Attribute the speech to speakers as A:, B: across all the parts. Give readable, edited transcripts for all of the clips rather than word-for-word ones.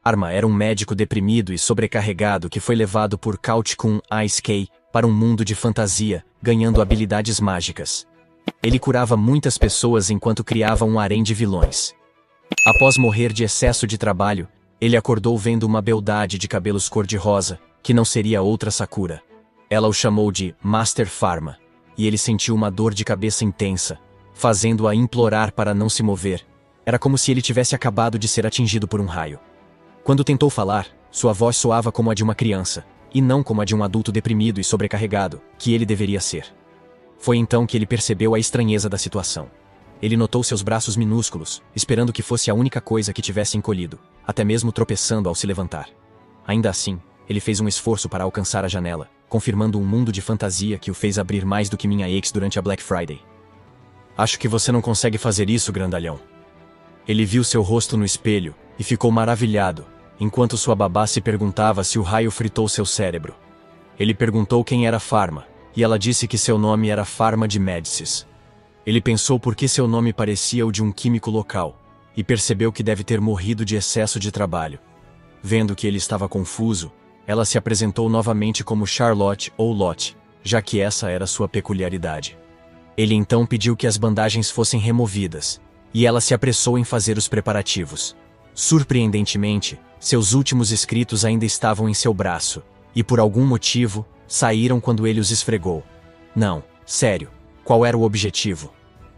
A: Arma era um médico deprimido e sobrecarregado que foi levado por Count Kun Ice K para um mundo de fantasia, ganhando habilidades mágicas. Ele curava muitas pessoas enquanto criava um harém de vilões. Após morrer de excesso de trabalho, ele acordou vendo uma beldade de cabelos cor-de-rosa, que não seria outra Sakura. Ela o chamou de Master Pharma, e ele sentiu uma dor de cabeça intensa, fazendo-a implorar para não se mover. Era como se ele tivesse acabado de ser atingido por um raio. Quando tentou falar, sua voz soava como a de uma criança, e não como a de um adulto deprimido e sobrecarregado, que ele deveria ser. Foi então que ele percebeu a estranheza da situação. Ele notou seus braços minúsculos, esperando que fosse a única coisa que tivesse encolhido, até mesmo tropeçando ao se levantar. Ainda assim, ele fez um esforço para alcançar a janela, confirmando um mundo de fantasia que o fez abrir mais do que minha ex durante a Black Friday. Acho que você não consegue fazer isso, grandalhão. Ele viu seu rosto no espelho, e ficou maravilhado, enquanto sua babá se perguntava se o raio fritou seu cérebro. Ele perguntou quem era Pharma, e ela disse que seu nome era Pharma de Médicis. Ele pensou por que seu nome parecia o de um químico local, e percebeu que deve ter morrido de excesso de trabalho. Vendo que ele estava confuso, ela se apresentou novamente como Charlotte ou Lotte, já que essa era sua peculiaridade. Ele então pediu que as bandagens fossem removidas, e ela se apressou em fazer os preparativos. Surpreendentemente, seus últimos escritos ainda estavam em seu braço, e por algum motivo, saíram quando ele os esfregou. Não, sério, qual era o objetivo?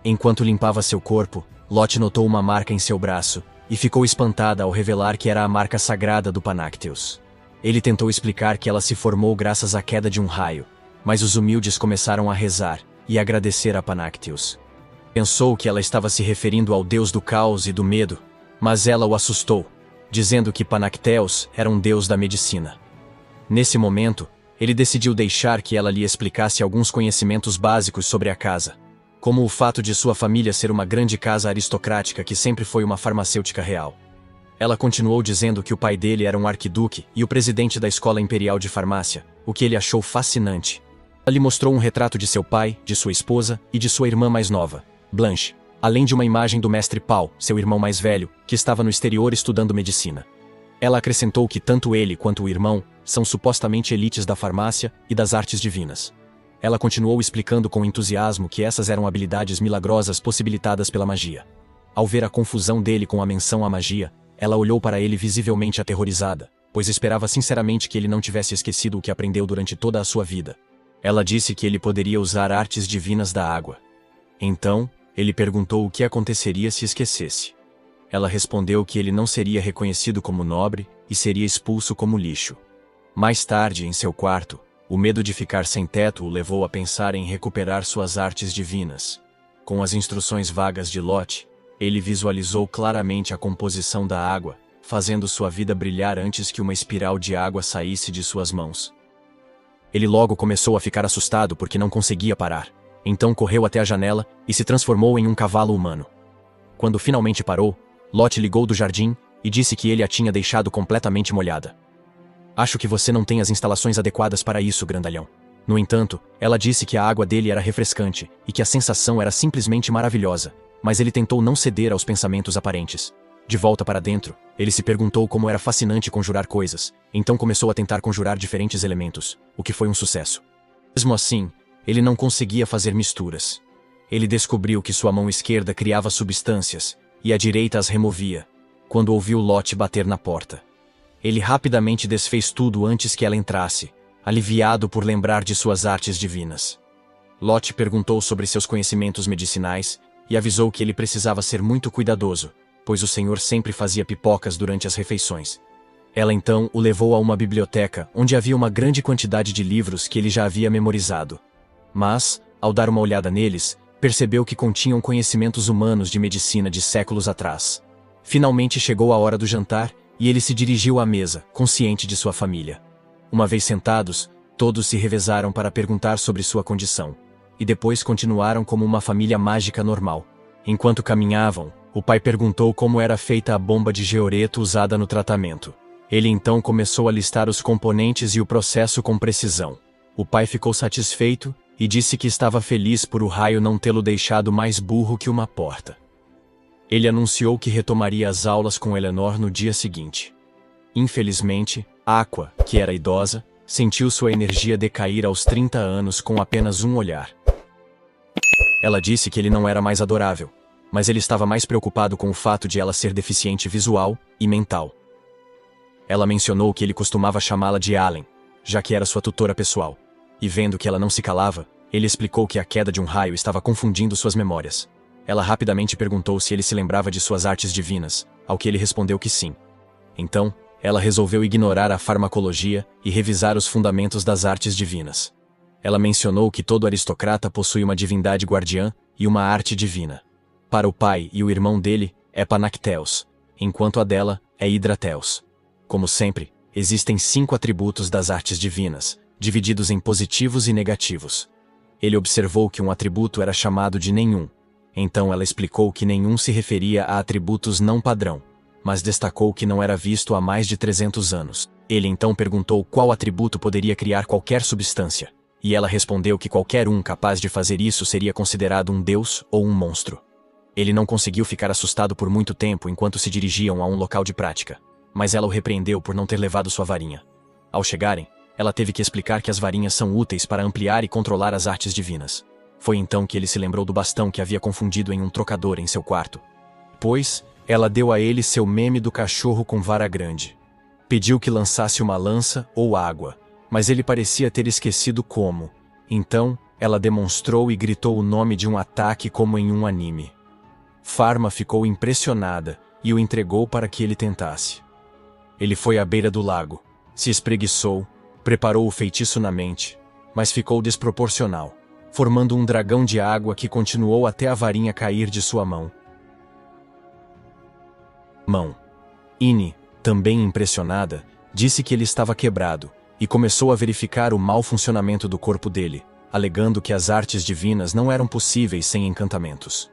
A: Enquanto limpava seu corpo, Lotte notou uma marca em seu braço, e ficou espantada ao revelar que era a marca sagrada do Panacteus. Ele tentou explicar que ela se formou graças à queda de um raio, mas os humildes começaram a rezar e agradecer a Panacteus. Pensou que ela estava se referindo ao deus do caos e do medo, mas ela o assustou, dizendo que Panacteus era um deus da medicina. Nesse momento, ele decidiu deixar que ela lhe explicasse alguns conhecimentos básicos sobre a casa, como o fato de sua família ser uma grande casa aristocrática que sempre foi uma farmacêutica real. Ela continuou dizendo que o pai dele era um arquiduque e o presidente da Escola Imperial de Farmácia, o que ele achou fascinante. Ela lhe mostrou um retrato de seu pai, de sua esposa e de sua irmã mais nova, Blanche, além de uma imagem do mestre Paul, seu irmão mais velho, que estava no exterior estudando medicina. Ela acrescentou que tanto ele quanto o irmão são supostamente elites da farmácia e das artes divinas. Ela continuou explicando com entusiasmo que essas eram habilidades milagrosas possibilitadas pela magia. Ao ver a confusão dele com a menção à magia, ela olhou para ele visivelmente aterrorizada, pois esperava sinceramente que ele não tivesse esquecido o que aprendeu durante toda a sua vida. Ela disse que ele poderia usar artes divinas da água. Então, ele perguntou o que aconteceria se esquecesse. Ela respondeu que ele não seria reconhecido como nobre e seria expulso como lixo. Mais tarde, em seu quarto, o medo de ficar sem teto o levou a pensar em recuperar suas artes divinas. Com as instruções vagas de Lotte, ele visualizou claramente a composição da água, fazendo sua vida brilhar antes que uma espiral de água saísse de suas mãos. Ele logo começou a ficar assustado porque não conseguia parar. Então correu até a janela e se transformou em um cavalo humano. Quando finalmente parou, Lotte ligou do jardim e disse que ele a tinha deixado completamente molhada. Acho que você não tem as instalações adequadas para isso, grandalhão. No entanto, ela disse que a água dele era refrescante e que a sensação era simplesmente maravilhosa, mas ele tentou não ceder aos pensamentos aparentes. De volta para dentro, ele se perguntou como era fascinante conjurar coisas, então começou a tentar conjurar diferentes elementos, o que foi um sucesso. Mesmo assim, ele não conseguia fazer misturas. Ele descobriu que sua mão esquerda criava substâncias, e a direita as removia, quando ouviu Lotte bater na porta. Ele rapidamente desfez tudo antes que ela entrasse, aliviado por lembrar de suas artes divinas. Lotte perguntou sobre seus conhecimentos medicinais, e avisou que ele precisava ser muito cuidadoso, pois o senhor sempre fazia pipocas durante as refeições. Ela então o levou a uma biblioteca, onde havia uma grande quantidade de livros que ele já havia memorizado. Mas, ao dar uma olhada neles, percebeu que continham conhecimentos humanos de medicina de séculos atrás. Finalmente chegou a hora do jantar, e ele se dirigiu à mesa, consciente de sua família. Uma vez sentados, todos se revezaram para perguntar sobre sua condição, e depois continuaram como uma família mágica normal. Enquanto caminhavam, o pai perguntou como era feita a bomba de georeto usada no tratamento. Ele então começou a listar os componentes e o processo com precisão. O pai ficou satisfeito e disse que estava feliz por o raio não tê-lo deixado mais burro que uma porta. Ele anunciou que retomaria as aulas com Eleanor no dia seguinte. Infelizmente, Aqua, que era idosa, sentiu sua energia decair aos 30 anos com apenas um olhar. Ela disse que ele não era mais adorável, mas ele estava mais preocupado com o fato de ela ser deficiente visual e mental. Ela mencionou que ele costumava chamá-la de Allen, já que era sua tutora pessoal, e vendo que ela não se calava, ele explicou que a queda de um raio estava confundindo suas memórias. Ela rapidamente perguntou se ele se lembrava de suas artes divinas, ao que ele respondeu que sim. Então, ela resolveu ignorar a farmacologia e revisar os fundamentos das artes divinas. Ela mencionou que todo aristocrata possui uma divindade guardiã e uma arte divina. Para o pai e o irmão dele é Panacteus, enquanto a dela é Hydrateus. Como sempre, existem 5 atributos das artes divinas, divididos em positivos e negativos. Ele observou que um atributo era chamado de nenhum. Então ela explicou que nenhum se referia a atributos não padrão, mas destacou que não era visto há mais de 300 anos. Ele então perguntou qual atributo poderia criar qualquer substância, e ela respondeu que qualquer um capaz de fazer isso seria considerado um deus ou um monstro. Ele não conseguiu ficar assustado por muito tempo enquanto se dirigiam a um local de prática, mas ela o repreendeu por não ter levado sua varinha. Ao chegarem, ela teve que explicar que as varinhas são úteis para ampliar e controlar as artes divinas. Foi então que ele se lembrou do bastão que havia confundido em um trocador em seu quarto. Pois, ela deu a ele seu meme do cachorro com vara grande. Pediu que lançasse uma lança ou água, mas ele parecia ter esquecido como. Então, ela demonstrou e gritou o nome de um ataque como em um anime. Pharma ficou impressionada e o entregou para que ele tentasse. Ele foi à beira do lago, se espreguiçou, preparou o feitiço na mente, mas ficou desproporcional, formando um dragão de água que continuou até a varinha cair de sua mão. Ine, também impressionada, disse que ele estava quebrado e começou a verificar o mau funcionamento do corpo dele, alegando que as artes divinas não eram possíveis sem encantamentos.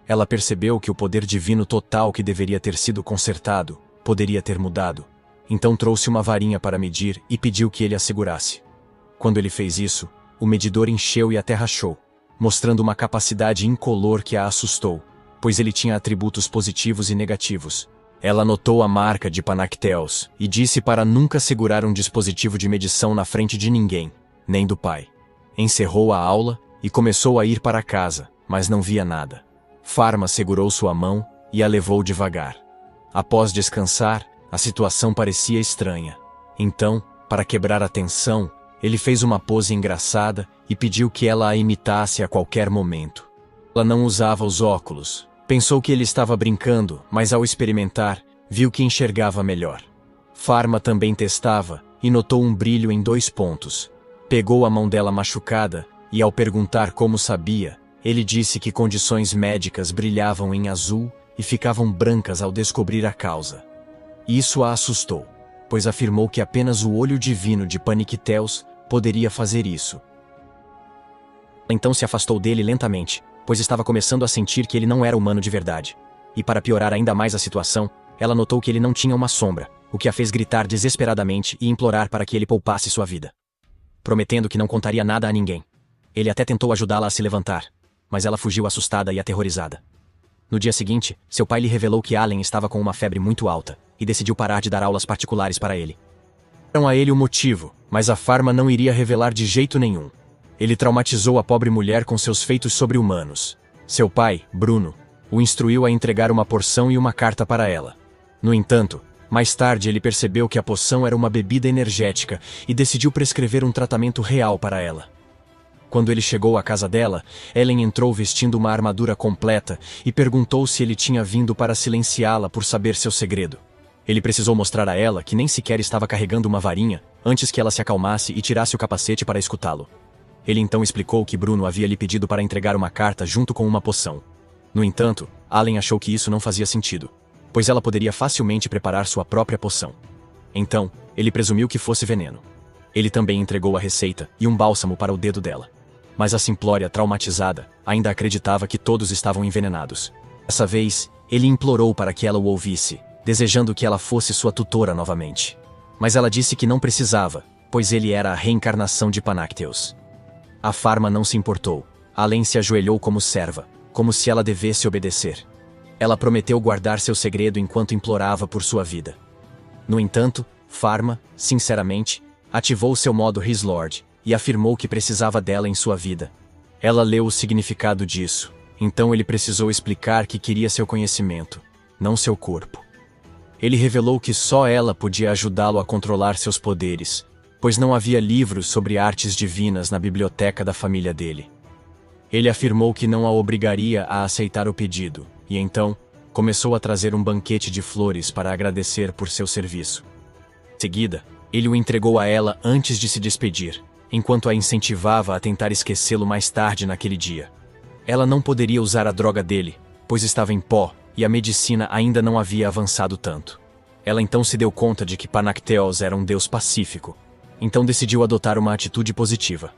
A: Ela percebeu que o poder divino total que deveria ter sido consertado poderia ter mudado, então trouxe uma varinha para medir e pediu que ele a segurasse. Quando ele fez isso, o medidor encheu e até rachou, mostrando uma capacidade incolor que a assustou, pois ele tinha atributos positivos e negativos. Ela notou a marca de Panacteus e disse para nunca segurar um dispositivo de medição na frente de ninguém, nem do pai. Encerrou a aula e começou a ir para casa, mas não via nada. Pharma segurou sua mão e a levou devagar. Após descansar, a situação parecia estranha. Então, para quebrar a tensão, ele fez uma pose engraçada e pediu que ela a imitasse a qualquer momento. Ela não usava os óculos. Pensou que ele estava brincando, mas ao experimentar, viu que enxergava melhor. Pharma também testava e notou um brilho em 2 pontos. Pegou a mão dela machucada e, ao perguntar como sabia, ele disse que condições médicas brilhavam em azul e ficavam brancas ao descobrir a causa. Isso a assustou, pois afirmou que apenas o olho divino de Panacteus poderia fazer isso. Então se afastou dele lentamente, pois estava começando a sentir que ele não era humano de verdade. E para piorar ainda mais a situação, ela notou que ele não tinha uma sombra, o que a fez gritar desesperadamente e implorar para que ele poupasse sua vida. Prometendo que não contaria nada a ninguém. Ele até tentou ajudá-la a se levantar, mas ela fugiu assustada e aterrorizada. No dia seguinte, seu pai lhe revelou que Allen estava com uma febre muito alta, e decidiu parar de dar aulas particulares para ele. Deram a ele o motivo, mas a Pharma não iria revelar de jeito nenhum. Ele traumatizou a pobre mulher com seus feitos sobre-humanos. Seu pai, Bruno, o instruiu a entregar uma porção e uma carta para ela. No entanto, mais tarde ele percebeu que a poção era uma bebida energética e decidiu prescrever um tratamento real para ela. Quando ele chegou à casa dela, Ellen entrou vestindo uma armadura completa e perguntou se ele tinha vindo para silenciá-la por saber seu segredo. Ele precisou mostrar a ela que nem sequer estava carregando uma varinha antes que ela se acalmasse e tirasse o capacete para escutá-lo. Ele então explicou que Bruno havia lhe pedido para entregar uma carta junto com uma poção. No entanto, Allen achou que isso não fazia sentido, pois ela poderia facilmente preparar sua própria poção. Então, ele presumiu que fosse veneno. Ele também entregou a receita e um bálsamo para o dedo dela. Mas a simplória, traumatizada, ainda acreditava que todos estavam envenenados. Dessa vez, ele implorou para que ela o ouvisse, desejando que ela fosse sua tutora novamente. Mas ela disse que não precisava, pois ele era a reencarnação de Panacteus. A Pharma não se importou. Allen se ajoelhou como serva, como se ela devesse obedecer. Ela prometeu guardar seu segredo enquanto implorava por sua vida. No entanto, Pharma, sinceramente, ativou seu modo His Lord e afirmou que precisava dela em sua vida. Ela leu o significado disso, então ele precisou explicar que queria seu conhecimento, não seu corpo. Ele revelou que só ela podia ajudá-lo a controlar seus poderes, pois não havia livros sobre artes divinas na biblioteca da família dele. Ele afirmou que não a obrigaria a aceitar o pedido, e então, começou a trazer um banquete de flores para agradecer por seu serviço. Em seguida, ele o entregou a ela antes de se despedir, enquanto a incentivava a tentar esquecê-lo mais tarde naquele dia. Ela não poderia usar a droga dele, pois estava em pó, e a medicina ainda não havia avançado tanto. Ela então se deu conta de que Panacteos era um deus pacífico, então decidiu adotar uma atitude positiva.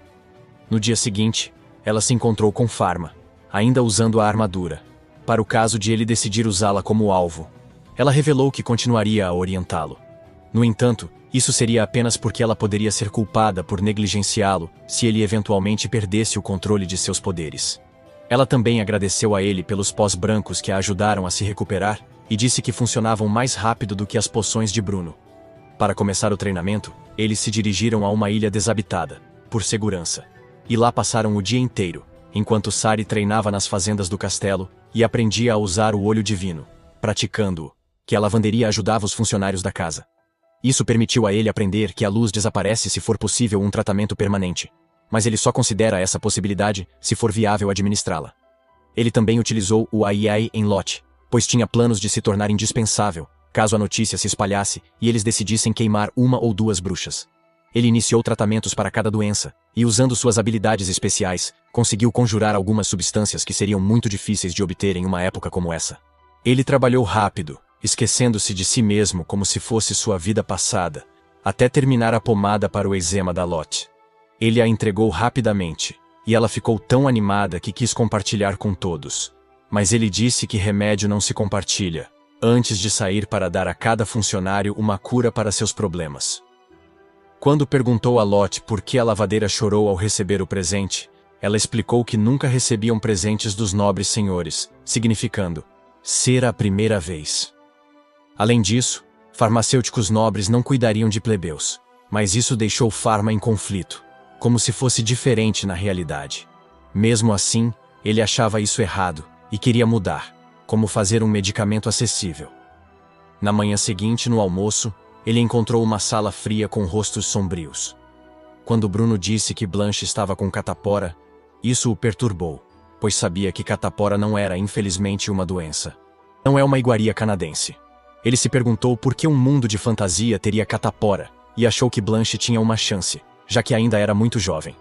A: No dia seguinte, ela se encontrou com Pharma, ainda usando a armadura, para o caso de ele decidir usá-la como alvo. Ela revelou que continuaria a orientá-lo. No entanto, isso seria apenas porque ela poderia ser culpada por negligenciá-lo se ele eventualmente perdesse o controle de seus poderes. Ela também agradeceu a ele pelos pós brancos que a ajudaram a se recuperar e disse que funcionavam mais rápido do que as poções de Bruno. Para começar o treinamento, eles se dirigiram a uma ilha desabitada, por segurança. E lá passaram o dia inteiro, enquanto Sari treinava nas fazendas do castelo e aprendia a usar o olho divino, praticando-o, que a lavanderia ajudava os funcionários da casa. Isso permitiu a ele aprender que a luz desaparece se for possível um tratamento permanente, mas ele só considera essa possibilidade se for viável administrá-la. Ele também utilizou o AI em Lot, pois tinha planos de se tornar indispensável, caso a notícia se espalhasse e eles decidissem queimar uma ou duas bruxas. Ele iniciou tratamentos para cada doença, e usando suas habilidades especiais, conseguiu conjurar algumas substâncias que seriam muito difíceis de obter em uma época como essa. Ele trabalhou rápido, esquecendo-se de si mesmo como se fosse sua vida passada, até terminar a pomada para o eczema da Lot. Ele a entregou rapidamente, e ela ficou tão animada que quis compartilhar com todos. Mas ele disse que remédio não se compartilha, antes de sair para dar a cada funcionário uma cura para seus problemas. Quando perguntou a Lot por que a lavadeira chorou ao receber o presente, ela explicou que nunca recebiam presentes dos nobres senhores, significando ser a primeira vez. Além disso, farmacêuticos nobres não cuidariam de plebeus, mas isso deixou Pharma em conflito, como se fosse diferente na realidade. Mesmo assim, ele achava isso errado e queria mudar, como fazer um medicamento acessível. Na manhã seguinte, no almoço, ele encontrou uma sala fria com rostos sombrios. Quando Bruno disse que Blanche estava com catapora, isso o perturbou, pois sabia que catapora não era, infelizmente, uma doença. Não é uma iguaria canadense. Ele se perguntou por que um mundo de fantasia teria catapora, e achou que Blanche tinha uma chance, já que ainda era muito jovem.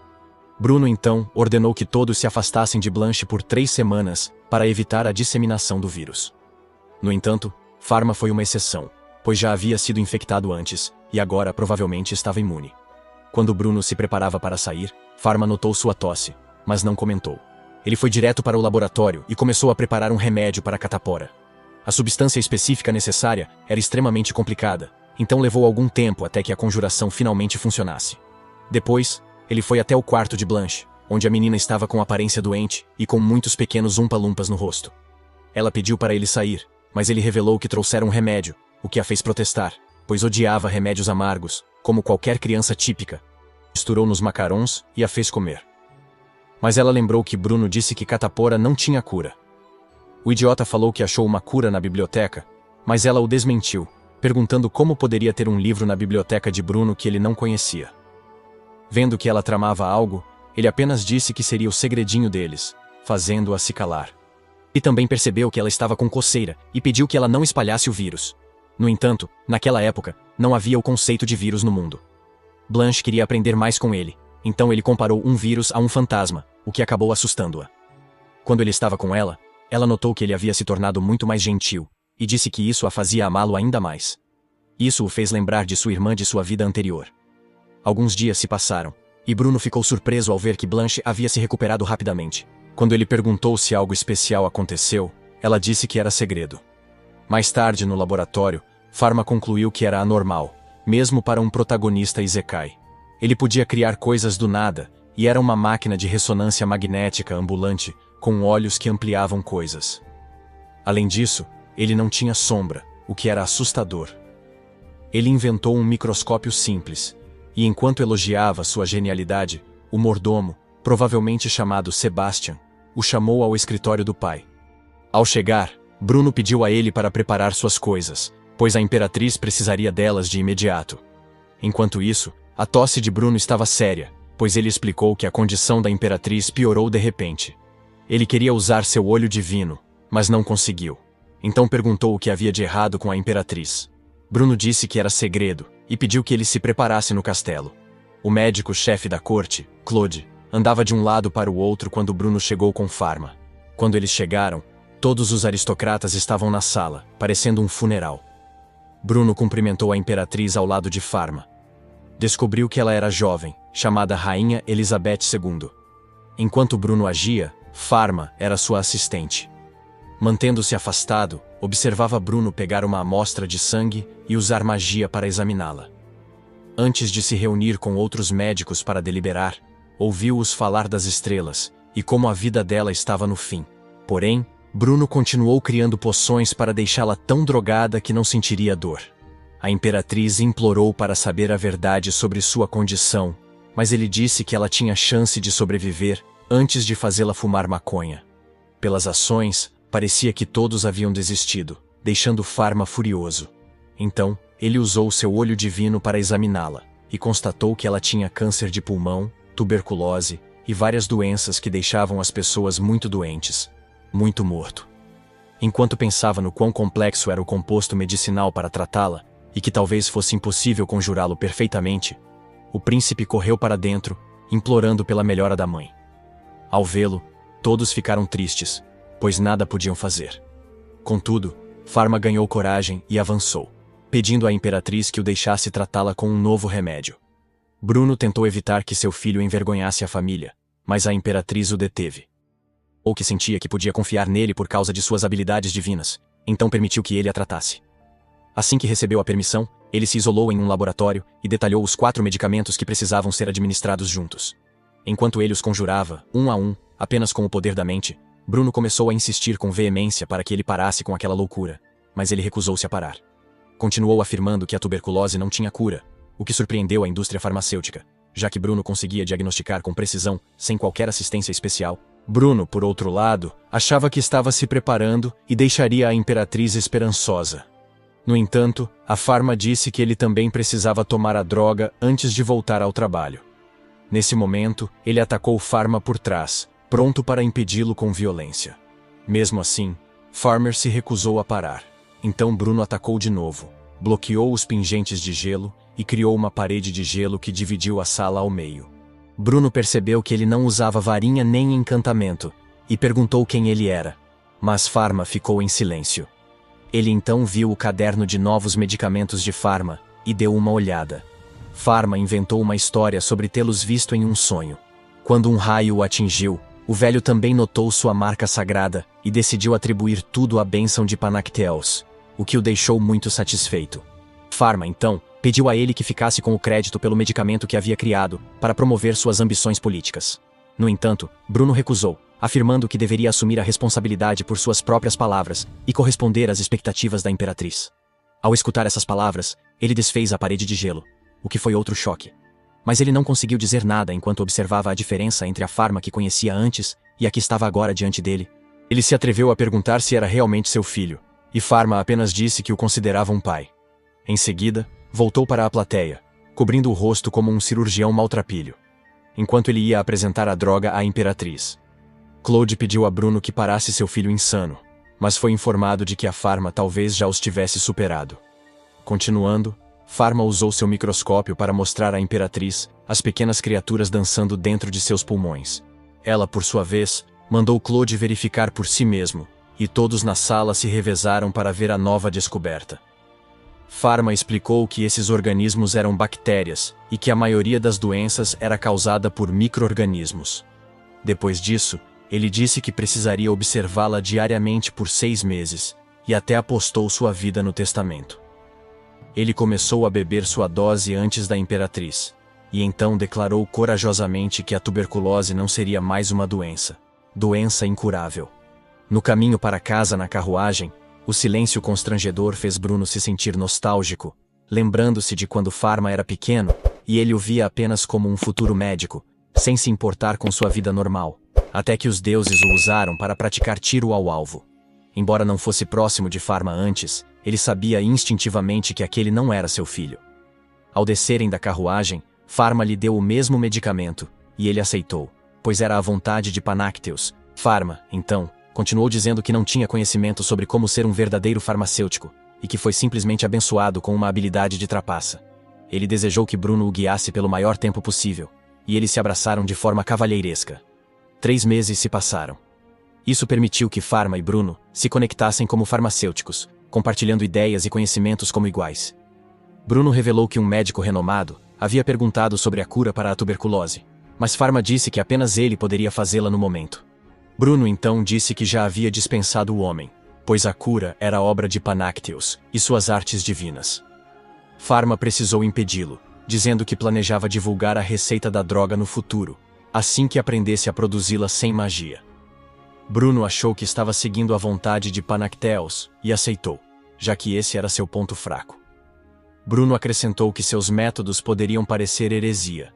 A: Bruno, então, ordenou que todos se afastassem de Blanche por 3 semanas, para evitar a disseminação do vírus. No entanto, Pharma foi uma exceção, pois já havia sido infectado antes, e agora provavelmente estava imune. Quando Bruno se preparava para sair, Pharma notou sua tosse, mas não comentou. Ele foi direto para o laboratório e começou a preparar um remédio para a catapora. A substância específica necessária era extremamente complicada, então levou algum tempo até que a conjuração finalmente funcionasse. Depois, ele foi até o quarto de Blanche, onde a menina estava com aparência doente e com muitos pequenos umpa-lumpas no rosto. Ela pediu para ele sair, mas ele revelou que trouxera um remédio, o que a fez protestar, pois odiava remédios amargos, como qualquer criança típica. Misturou nos macarons e a fez comer. Mas ela lembrou que Bruno disse que catapora não tinha cura. O idiota falou que achou uma cura na biblioteca, mas ela o desmentiu, perguntando como poderia ter um livro na biblioteca de Bruno que ele não conhecia. Vendo que ela tramava algo, ele apenas disse que seria o segredinho deles, fazendo-a se calar. E também percebeu que ela estava com coceira e pediu que ela não espalhasse o vírus. No entanto, naquela época, não havia o conceito de vírus no mundo. Blanche queria aprender mais com ele, então ele comparou um vírus a um fantasma, o que acabou assustando-a. Quando ele estava com ela, ela notou que ele havia se tornado muito mais gentil, e disse que isso a fazia amá-lo ainda mais. Isso o fez lembrar de sua irmã de sua vida anterior. Alguns dias se passaram, e Bruno ficou surpreso ao ver que Blanche havia se recuperado rapidamente. Quando ele perguntou se algo especial aconteceu, ela disse que era segredo. Mais tarde, no laboratório, Pharma concluiu que era anormal, mesmo para um protagonista Isekai. Ele podia criar coisas do nada, e era uma máquina de ressonância magnética ambulante, com olhos que ampliavam coisas. Além disso, ele não tinha sombra, o que era assustador. Ele inventou um microscópio simples, e enquanto elogiava sua genialidade, o mordomo, provavelmente chamado Sebastian, o chamou ao escritório do pai. Ao chegar, Bruno pediu a ele para preparar suas coisas, pois a imperatriz precisaria delas de imediato. Enquanto isso, a tosse de Bruno estava séria, pois ele explicou que a condição da imperatriz piorou de repente. Ele queria usar seu olho divino, mas não conseguiu. Então perguntou o que havia de errado com a imperatriz. Bruno disse que era segredo, e pediu que ele se preparasse no castelo. O médico-chefe da corte, Claude, andava de um lado para o outro quando Bruno chegou com Pharma. Quando eles chegaram, todos os aristocratas estavam na sala, parecendo um funeral. Bruno cumprimentou a imperatriz ao lado de Pharma. Descobriu que ela era jovem, chamada Rainha Elizabeth II. Enquanto Bruno agia, Pharma era sua assistente. Mantendo-se afastado, observava Bruno pegar uma amostra de sangue e usar magia para examiná-la. Antes de se reunir com outros médicos para deliberar, ouviu-os falar das estrelas e como a vida dela estava no fim. Porém, Bruno continuou criando poções para deixá-la tão drogada que não sentiria dor. A imperatriz implorou para saber a verdade sobre sua condição, mas ele disse que ela tinha chance de sobreviver antes de fazê-la fumar maconha. Pelas ações, parecia que todos haviam desistido, deixando Pharma furioso. Então, ele usou seu olho divino para examiná-la, e constatou que ela tinha câncer de pulmão, tuberculose e várias doenças que deixavam as pessoas muito doentes, muito morto. Enquanto pensava no quão complexo era o composto medicinal para tratá-la, e que talvez fosse impossível conjurá-lo perfeitamente, o príncipe correu para dentro, implorando pela melhora da mãe. Ao vê-lo, todos ficaram tristes, pois nada podiam fazer. Contudo, Pharma ganhou coragem e avançou, pedindo à imperatriz que o deixasse tratá-la com um novo remédio. Bruno tentou evitar que seu filho envergonhasse a família, mas a imperatriz o deteve. Ou que sentia que podia confiar nele por causa de suas habilidades divinas, então permitiu que ele a tratasse. Assim que recebeu a permissão, ele se isolou em um laboratório e detalhou os 4 medicamentos que precisavam ser administrados juntos. Enquanto ele os conjurava, um a um, apenas com o poder da mente, Bruno começou a insistir com veemência para que ele parasse com aquela loucura, mas ele recusou-se a parar. Continuou afirmando que a tuberculose não tinha cura, o que surpreendeu a indústria farmacêutica, já que Bruno conseguia diagnosticar com precisão, sem qualquer assistência especial. Bruno, por outro lado, achava que estava se preparando e deixaria a imperatriz esperançosa. No entanto, a Pharma disse que ele também precisava tomar a droga antes de voltar ao trabalho. Nesse momento, ele atacou Pharma por trás, pronto para impedi-lo com violência. Mesmo assim, Farmer se recusou a parar. Então Bruno atacou de novo, bloqueou os pingentes de gelo e criou uma parede de gelo que dividiu a sala ao meio. Bruno percebeu que ele não usava varinha nem encantamento, e perguntou quem ele era. Mas Pharma ficou em silêncio. Ele então viu o caderno de novos medicamentos de Pharma, e deu uma olhada. Pharma inventou uma história sobre tê-los visto em um sonho. Quando um raio o atingiu, o velho também notou sua marca sagrada, e decidiu atribuir tudo à bênção de Panacteos, o que o deixou muito satisfeito. Pharma, então, pediu a ele que ficasse com o crédito pelo medicamento que havia criado, para promover suas ambições políticas. No entanto, Bruno recusou, afirmando que deveria assumir a responsabilidade por suas próprias palavras e corresponder às expectativas da imperatriz. Ao escutar essas palavras, ele desfez a parede de gelo, o que foi outro choque. Mas ele não conseguiu dizer nada enquanto observava a diferença entre a Pharma que conhecia antes e a que estava agora diante dele. Ele se atreveu a perguntar se era realmente seu filho, e Pharma apenas disse que o considerava um pai. Em seguida, voltou para a plateia, cobrindo o rosto como um cirurgião maltrapilho, enquanto ele ia apresentar a droga à imperatriz. Claude pediu a Bruno que parasse seu filho insano, mas foi informado de que a Pharma talvez já os tivesse superado. Continuando, Pharma usou seu microscópio para mostrar à imperatriz as pequenas criaturas dançando dentro de seus pulmões. Ela, por sua vez, mandou Claude verificar por si mesmo, e todos na sala se revezaram para ver a nova descoberta. Pharma explicou que esses organismos eram bactérias e que a maioria das doenças era causada por micro-organismos. Depois disso, ele disse que precisaria observá-la diariamente por 6 meses, e até apostou sua vida no testamento. Ele começou a beber sua dose antes da imperatriz, e então declarou corajosamente que a tuberculose não seria mais uma doença incurável. No caminho para casa na carruagem, o silêncio constrangedor fez Bruno se sentir nostálgico, lembrando-se de quando Pharma era pequeno, e ele o via apenas como um futuro médico, sem se importar com sua vida normal, até que os deuses o usaram para praticar tiro ao alvo. Embora não fosse próximo de Pharma antes, ele sabia instintivamente que aquele não era seu filho. Ao descerem da carruagem, Pharma lhe deu o mesmo medicamento, e ele aceitou, pois era a vontade de Panacteus. Pharma, então, continuou dizendo que não tinha conhecimento sobre como ser um verdadeiro farmacêutico, e que foi simplesmente abençoado com uma habilidade de trapaça. Ele desejou que Bruno o guiasse pelo maior tempo possível, e eles se abraçaram de forma cavalheiresca. 3 meses se passaram. Isso permitiu que Pharma e Bruno se conectassem como farmacêuticos, compartilhando ideias e conhecimentos como iguais. Bruno revelou que um médico renomado havia perguntado sobre a cura para a tuberculose, mas Pharma disse que apenas ele poderia fazê-la no momento. Bruno então disse que já havia dispensado o homem, pois a cura era obra de Panacteus e suas artes divinas. Pharma precisou impedi-lo, dizendo que planejava divulgar a receita da droga no futuro, assim que aprendesse a produzi-la sem magia. Bruno achou que estava seguindo a vontade de Panacteus e aceitou, já que esse era seu ponto fraco. Bruno acrescentou que seus métodos poderiam parecer heresia,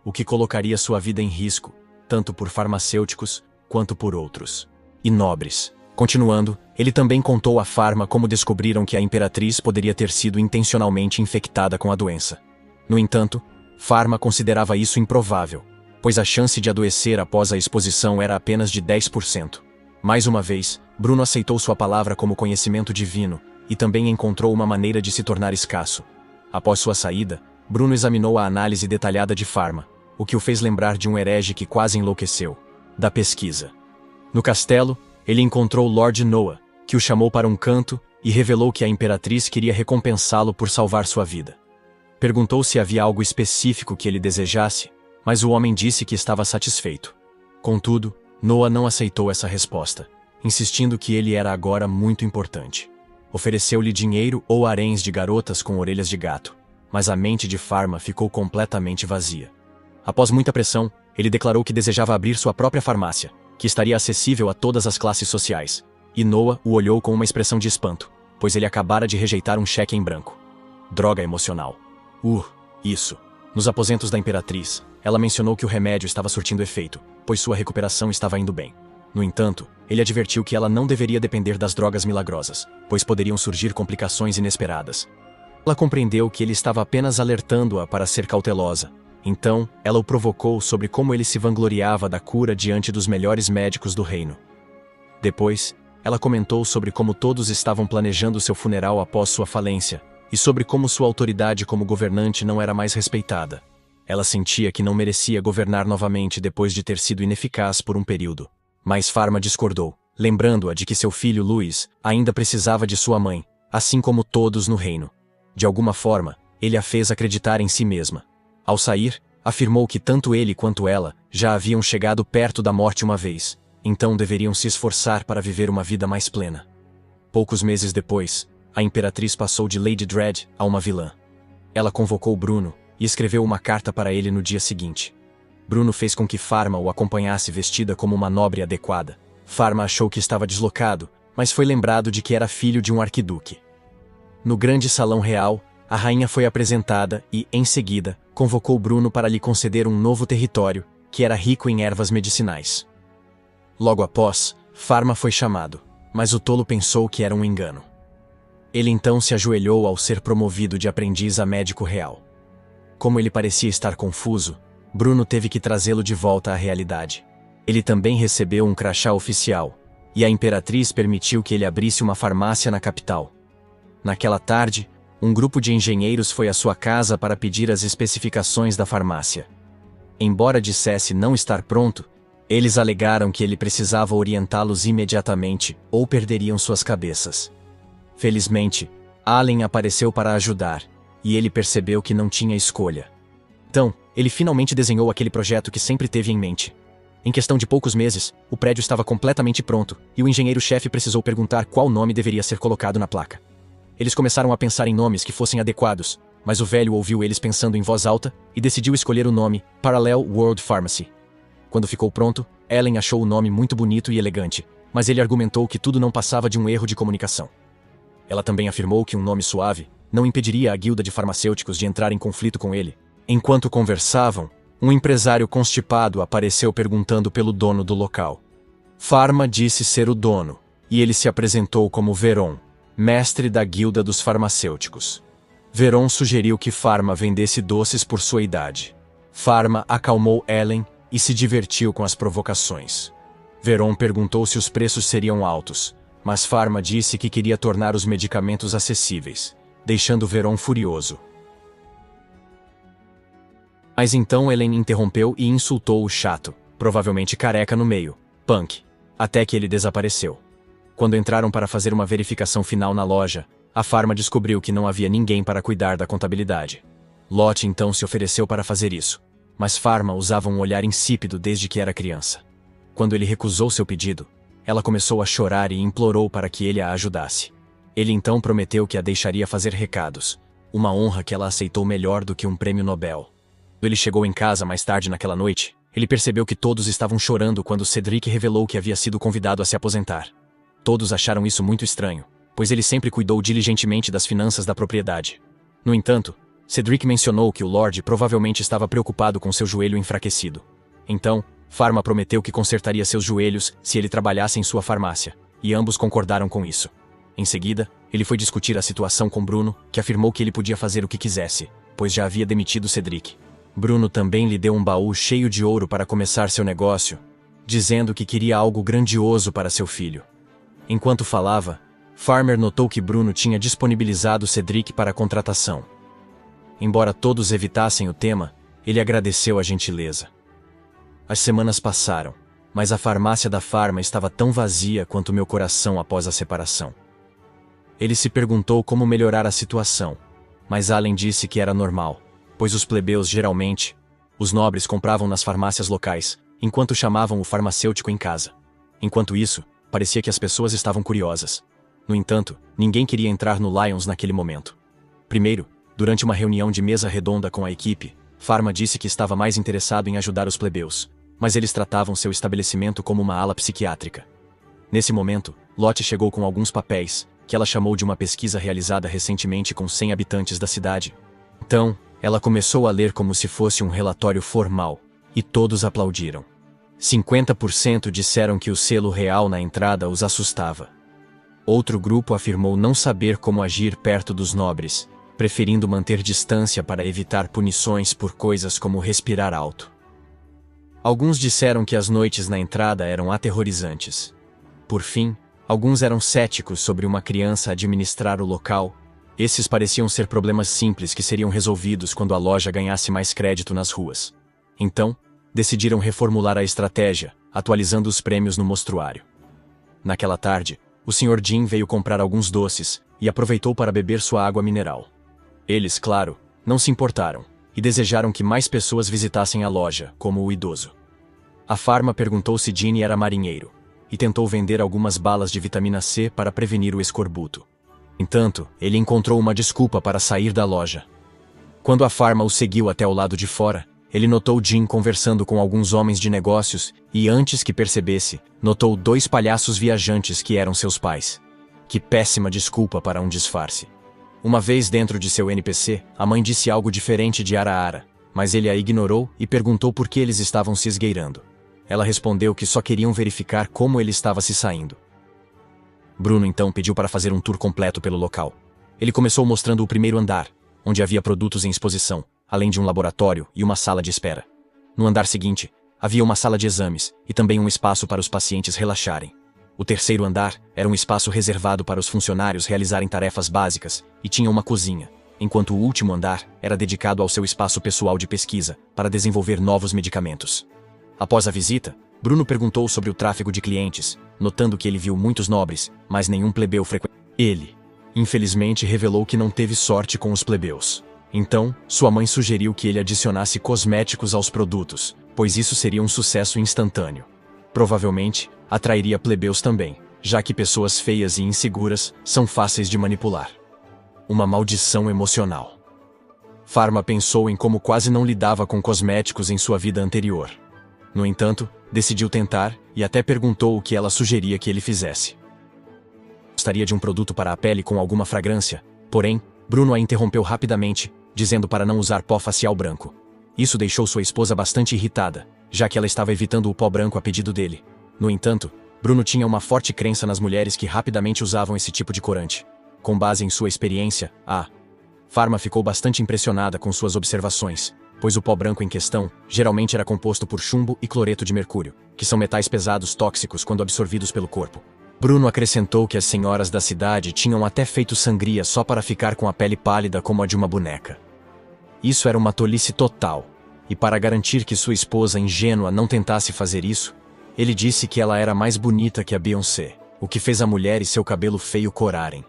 A: o que colocaria sua vida em risco, tanto por farmacêuticos quanto por outros e nobres. Continuando, ele também contou a Pharma como descobriram que a Imperatriz poderia ter sido intencionalmente infectada com a doença. No entanto, Pharma considerava isso improvável, pois a chance de adoecer após a exposição era apenas de 10%. Mais uma vez, Bruno aceitou sua palavra como conhecimento divino e também encontrou uma maneira de se tornar escasso. Após sua saída, Bruno examinou a análise detalhada de Pharma, o que o fez lembrar de um herege que quase enlouqueceu, da pesquisa. No castelo, ele encontrou Lord Noah, que o chamou para um canto e revelou que a Imperatriz queria recompensá-lo por salvar sua vida. Perguntou se havia algo específico que ele desejasse, mas o homem disse que estava satisfeito. Contudo, Noah não aceitou essa resposta, insistindo que ele era agora muito importante. Ofereceu-lhe dinheiro ou haréns de garotas com orelhas de gato, mas a mente de Pharma ficou completamente vazia. Após muita pressão, ele declarou que desejava abrir sua própria farmácia, que estaria acessível a todas as classes sociais, e Noah o olhou com uma expressão de espanto, pois ele acabara de rejeitar um cheque em branco. Droga emocional. Isso. Nos aposentos da Imperatriz, ela mencionou que o remédio estava surtindo efeito, pois sua recuperação estava indo bem. No entanto, ele advertiu que ela não deveria depender das drogas milagrosas, pois poderiam surgir complicações inesperadas. Ela compreendeu que ele estava apenas alertando-a para ser cautelosa. Então, ela o provocou sobre como ele se vangloriava da cura diante dos melhores médicos do reino. Depois, ela comentou sobre como todos estavam planejando seu funeral após sua falência, e sobre como sua autoridade como governante não era mais respeitada. Ela sentia que não merecia governar novamente depois de ter sido ineficaz por um período. Mas Pharma discordou, lembrando-a de que seu filho Louis ainda precisava de sua mãe, assim como todos no reino. De alguma forma, ele a fez acreditar em si mesma. Ao sair, afirmou que tanto ele quanto ela já haviam chegado perto da morte uma vez, então deveriam se esforçar para viver uma vida mais plena. Poucos meses depois, a Imperatriz passou de Lady Dread a uma vilã. Ela convocou Bruno e escreveu uma carta para ele no dia seguinte. Bruno fez com que Pharma o acompanhasse vestida como uma nobre adequada. Pharma achou que estava deslocado, mas foi lembrado de que era filho de um arquiduque. No grande salão real, a rainha foi apresentada e, em seguida, convocou Bruno para lhe conceder um novo território, que era rico em ervas medicinais. Logo após, Pharma foi chamado, mas o tolo pensou que era um engano. Ele então se ajoelhou ao ser promovido de aprendiz a médico real. Como ele parecia estar confuso, Bruno teve que trazê-lo de volta à realidade. Ele também recebeu um crachá oficial, e a Imperatriz permitiu que ele abrisse uma farmácia na capital. Naquela tarde, um grupo de engenheiros foi à sua casa para pedir as especificações da farmácia. Embora dissesse não estar pronto, eles alegaram que ele precisava orientá-los imediatamente ou perderiam suas cabeças. Felizmente, Allen apareceu para ajudar, e ele percebeu que não tinha escolha. Então, ele finalmente desenhou aquele projeto que sempre teve em mente. Em questão de poucos meses, o prédio estava completamente pronto, e o engenheiro-chefe precisou perguntar qual nome deveria ser colocado na placa. Eles começaram a pensar em nomes que fossem adequados, mas o velho ouviu eles pensando em voz alta e decidiu escolher o nome Parallel World Pharmacy. Quando ficou pronto, Ellen achou o nome muito bonito e elegante, mas ele argumentou que tudo não passava de um erro de comunicação. Ela também afirmou que um nome suave, não impediria a guilda de farmacêuticos de entrar em conflito com ele. Enquanto conversavam, um empresário constipado apareceu perguntando pelo dono do local. Pharma disse ser o dono, e ele se apresentou como Veron, mestre da guilda dos farmacêuticos. Veron sugeriu que Pharma vendesse doces por sua idade. Pharma acalmou Ellen e se divertiu com as provocações. Veron perguntou se os preços seriam altos, mas Pharma disse que queria tornar os medicamentos acessíveis, deixando Veron furioso. Mas então Ellen interrompeu e insultou o chato, provavelmente careca no meio, Punk, até que ele desapareceu. Quando entraram para fazer uma verificação final na loja, a Pharma descobriu que não havia ninguém para cuidar da contabilidade. Lottie então se ofereceu para fazer isso, mas Pharma usava um olhar insípido desde que era criança. Quando ele recusou seu pedido, ela começou a chorar e implorou para que ele a ajudasse. Ele então prometeu que a deixaria fazer recados, uma honra que ela aceitou melhor do que um prêmio Nobel. Quando ele chegou em casa mais tarde naquela noite, ele percebeu que todos estavam chorando quando Cedric revelou que havia sido convidado a se aposentar. Todos acharam isso muito estranho, pois ele sempre cuidou diligentemente das finanças da propriedade. No entanto, Cedric mencionou que o Lorde provavelmente estava preocupado com seu joelho enfraquecido. Então, Pharma prometeu que consertaria seus joelhos se ele trabalhasse em sua farmácia, e ambos concordaram com isso. Em seguida, ele foi discutir a situação com Bruno, que afirmou que ele podia fazer o que quisesse, pois já havia demitido Cedric. Bruno também lhe deu um baú cheio de ouro para começar seu negócio, dizendo que queria algo grandioso para seu filho. Enquanto falava, Farmer notou que Bruno tinha disponibilizado Cedric para a contratação. Embora todos evitassem o tema, ele agradeceu a gentileza. As semanas passaram, mas a farmácia da Pharma estava tão vazia quanto meu coração após a separação. Ele se perguntou como melhorar a situação, mas Allen disse que era normal, pois os plebeus geralmente, os nobres compravam nas farmácias locais, enquanto chamavam o farmacêutico em casa. Enquanto isso, parecia que as pessoas estavam curiosas. No entanto, ninguém queria entrar no Lions naquele momento. Primeiro, durante uma reunião de mesa redonda com a equipe, Pharma disse que estava mais interessado em ajudar os plebeus, mas eles tratavam seu estabelecimento como uma ala psiquiátrica. Nesse momento, Lottie chegou com alguns papéis, que ela chamou de uma pesquisa realizada recentemente com 100 habitantes da cidade. Então, ela começou a ler como se fosse um relatório formal, e todos aplaudiram. 50% disseram que o selo real na entrada os assustava. Outro grupo afirmou não saber como agir perto dos nobres, preferindo manter distância para evitar punições por coisas como respirar alto. Alguns disseram que as noites na entrada eram aterrorizantes. Por fim, alguns eram céticos sobre uma criança administrar o local. Esses pareciam ser problemas simples que seriam resolvidos quando a loja ganhasse mais crédito nas ruas. Então, decidiram reformular a estratégia, atualizando os prêmios no mostruário. Naquela tarde, o Sr. Jim veio comprar alguns doces e aproveitou para beber sua água mineral. Eles, claro, não se importaram e desejaram que mais pessoas visitassem a loja, como o idoso. A Pharma perguntou se Ginny era marinheiro e tentou vender algumas balas de vitamina C para prevenir o escorbuto. Entanto, ele encontrou uma desculpa para sair da loja. Quando a Pharma o seguiu até o lado de fora, ele notou Jim conversando com alguns homens de negócios e, antes que percebesse, notou 2 palhaços viajantes que eram seus pais. Que péssima desculpa para um disfarce. Uma vez dentro de seu NPC, a mãe disse algo diferente de Ara, mas ele a ignorou e perguntou por que eles estavam se esgueirando. Ela respondeu que só queriam verificar como ele estava se saindo. Bruno então pediu para fazer um tour completo pelo local. Ele começou mostrando o primeiro andar, onde havia produtos em exposição, além de um laboratório e uma sala de espera. No andar seguinte, havia uma sala de exames e também um espaço para os pacientes relaxarem. O terceiro andar era um espaço reservado para os funcionários realizarem tarefas básicas e tinha uma cozinha, enquanto o último andar era dedicado ao seu espaço pessoal de pesquisa para desenvolver novos medicamentos. Após a visita, Bruno perguntou sobre o tráfego de clientes, notando que ele viu muitos nobres, mas nenhum plebeu frequente. Ele, infelizmente, revelou que não teve sorte com os plebeus. Então, sua mãe sugeriu que ele adicionasse cosméticos aos produtos, pois isso seria um sucesso instantâneo. Provavelmente, atrairia plebeus também, já que pessoas feias e inseguras são fáceis de manipular. Uma maldição emocional. Pharma pensou em como quase não lidava com cosméticos em sua vida anterior. No entanto, decidiu tentar e até perguntou o que ela sugeria que ele fizesse. Gostaria de um produto para a pele com alguma fragrância, porém, Bruno a interrompeu rapidamente, dizendo para não usar pó facial branco. Isso deixou sua esposa bastante irritada, já que ela estava evitando o pó branco a pedido dele. No entanto, Bruno tinha uma forte crença nas mulheres que rapidamente usavam esse tipo de corante. Com base em sua experiência, a Pharma ficou bastante impressionada com suas observações, pois o pó branco em questão geralmente era composto por chumbo e cloreto de mercúrio, que são metais pesados tóxicos quando absorvidos pelo corpo. Bruno acrescentou que as senhoras da cidade tinham até feito sangria só para ficar com a pele pálida como a de uma boneca. Isso era uma tolice total, e para garantir que sua esposa ingênua não tentasse fazer isso, ele disse que ela era mais bonita que a Beyoncé, o que fez a mulher e seu cabelo feio corarem.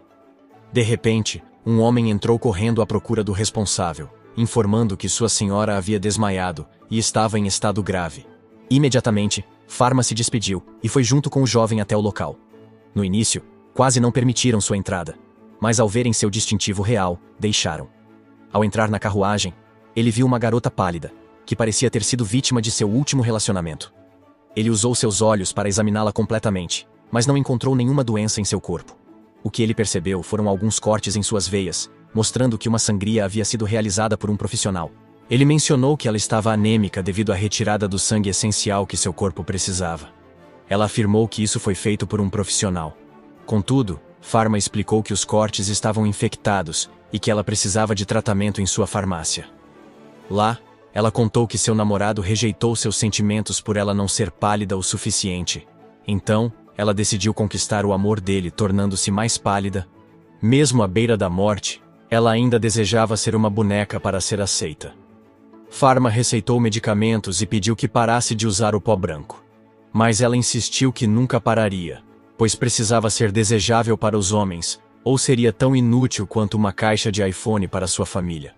A: De repente, um homem entrou correndo à procura do responsável, informando que sua senhora havia desmaiado e estava em estado grave. Imediatamente, Pharma se despediu e foi junto com o jovem até o local. No início, quase não permitiram sua entrada, mas ao verem seu distintivo real, deixaram. Ao entrar na carruagem, ele viu uma garota pálida, que parecia ter sido vítima de seu último relacionamento. Ele usou seus olhos para examiná-la completamente, mas não encontrou nenhuma doença em seu corpo. O que ele percebeu foram alguns cortes em suas veias, mostrando que uma sangria havia sido realizada por um profissional. Ele mencionou que ela estava anêmica devido à retirada do sangue essencial que seu corpo precisava. Ela afirmou que isso foi feito por um profissional. Contudo, Pharma explicou que os cortes estavam infectados e que ela precisava de tratamento em sua farmácia. Lá, ela contou que seu namorado rejeitou seus sentimentos por ela não ser pálida o suficiente. Então, ela decidiu conquistar o amor dele, tornando-se mais pálida. Mesmo à beira da morte, ela ainda desejava ser uma boneca para ser aceita. Pharma receitou medicamentos e pediu que parasse de usar o pó branco. Mas ela insistiu que nunca pararia, pois precisava ser desejável para os homens, ou seria tão inútil quanto uma caixa de iPhone para sua família.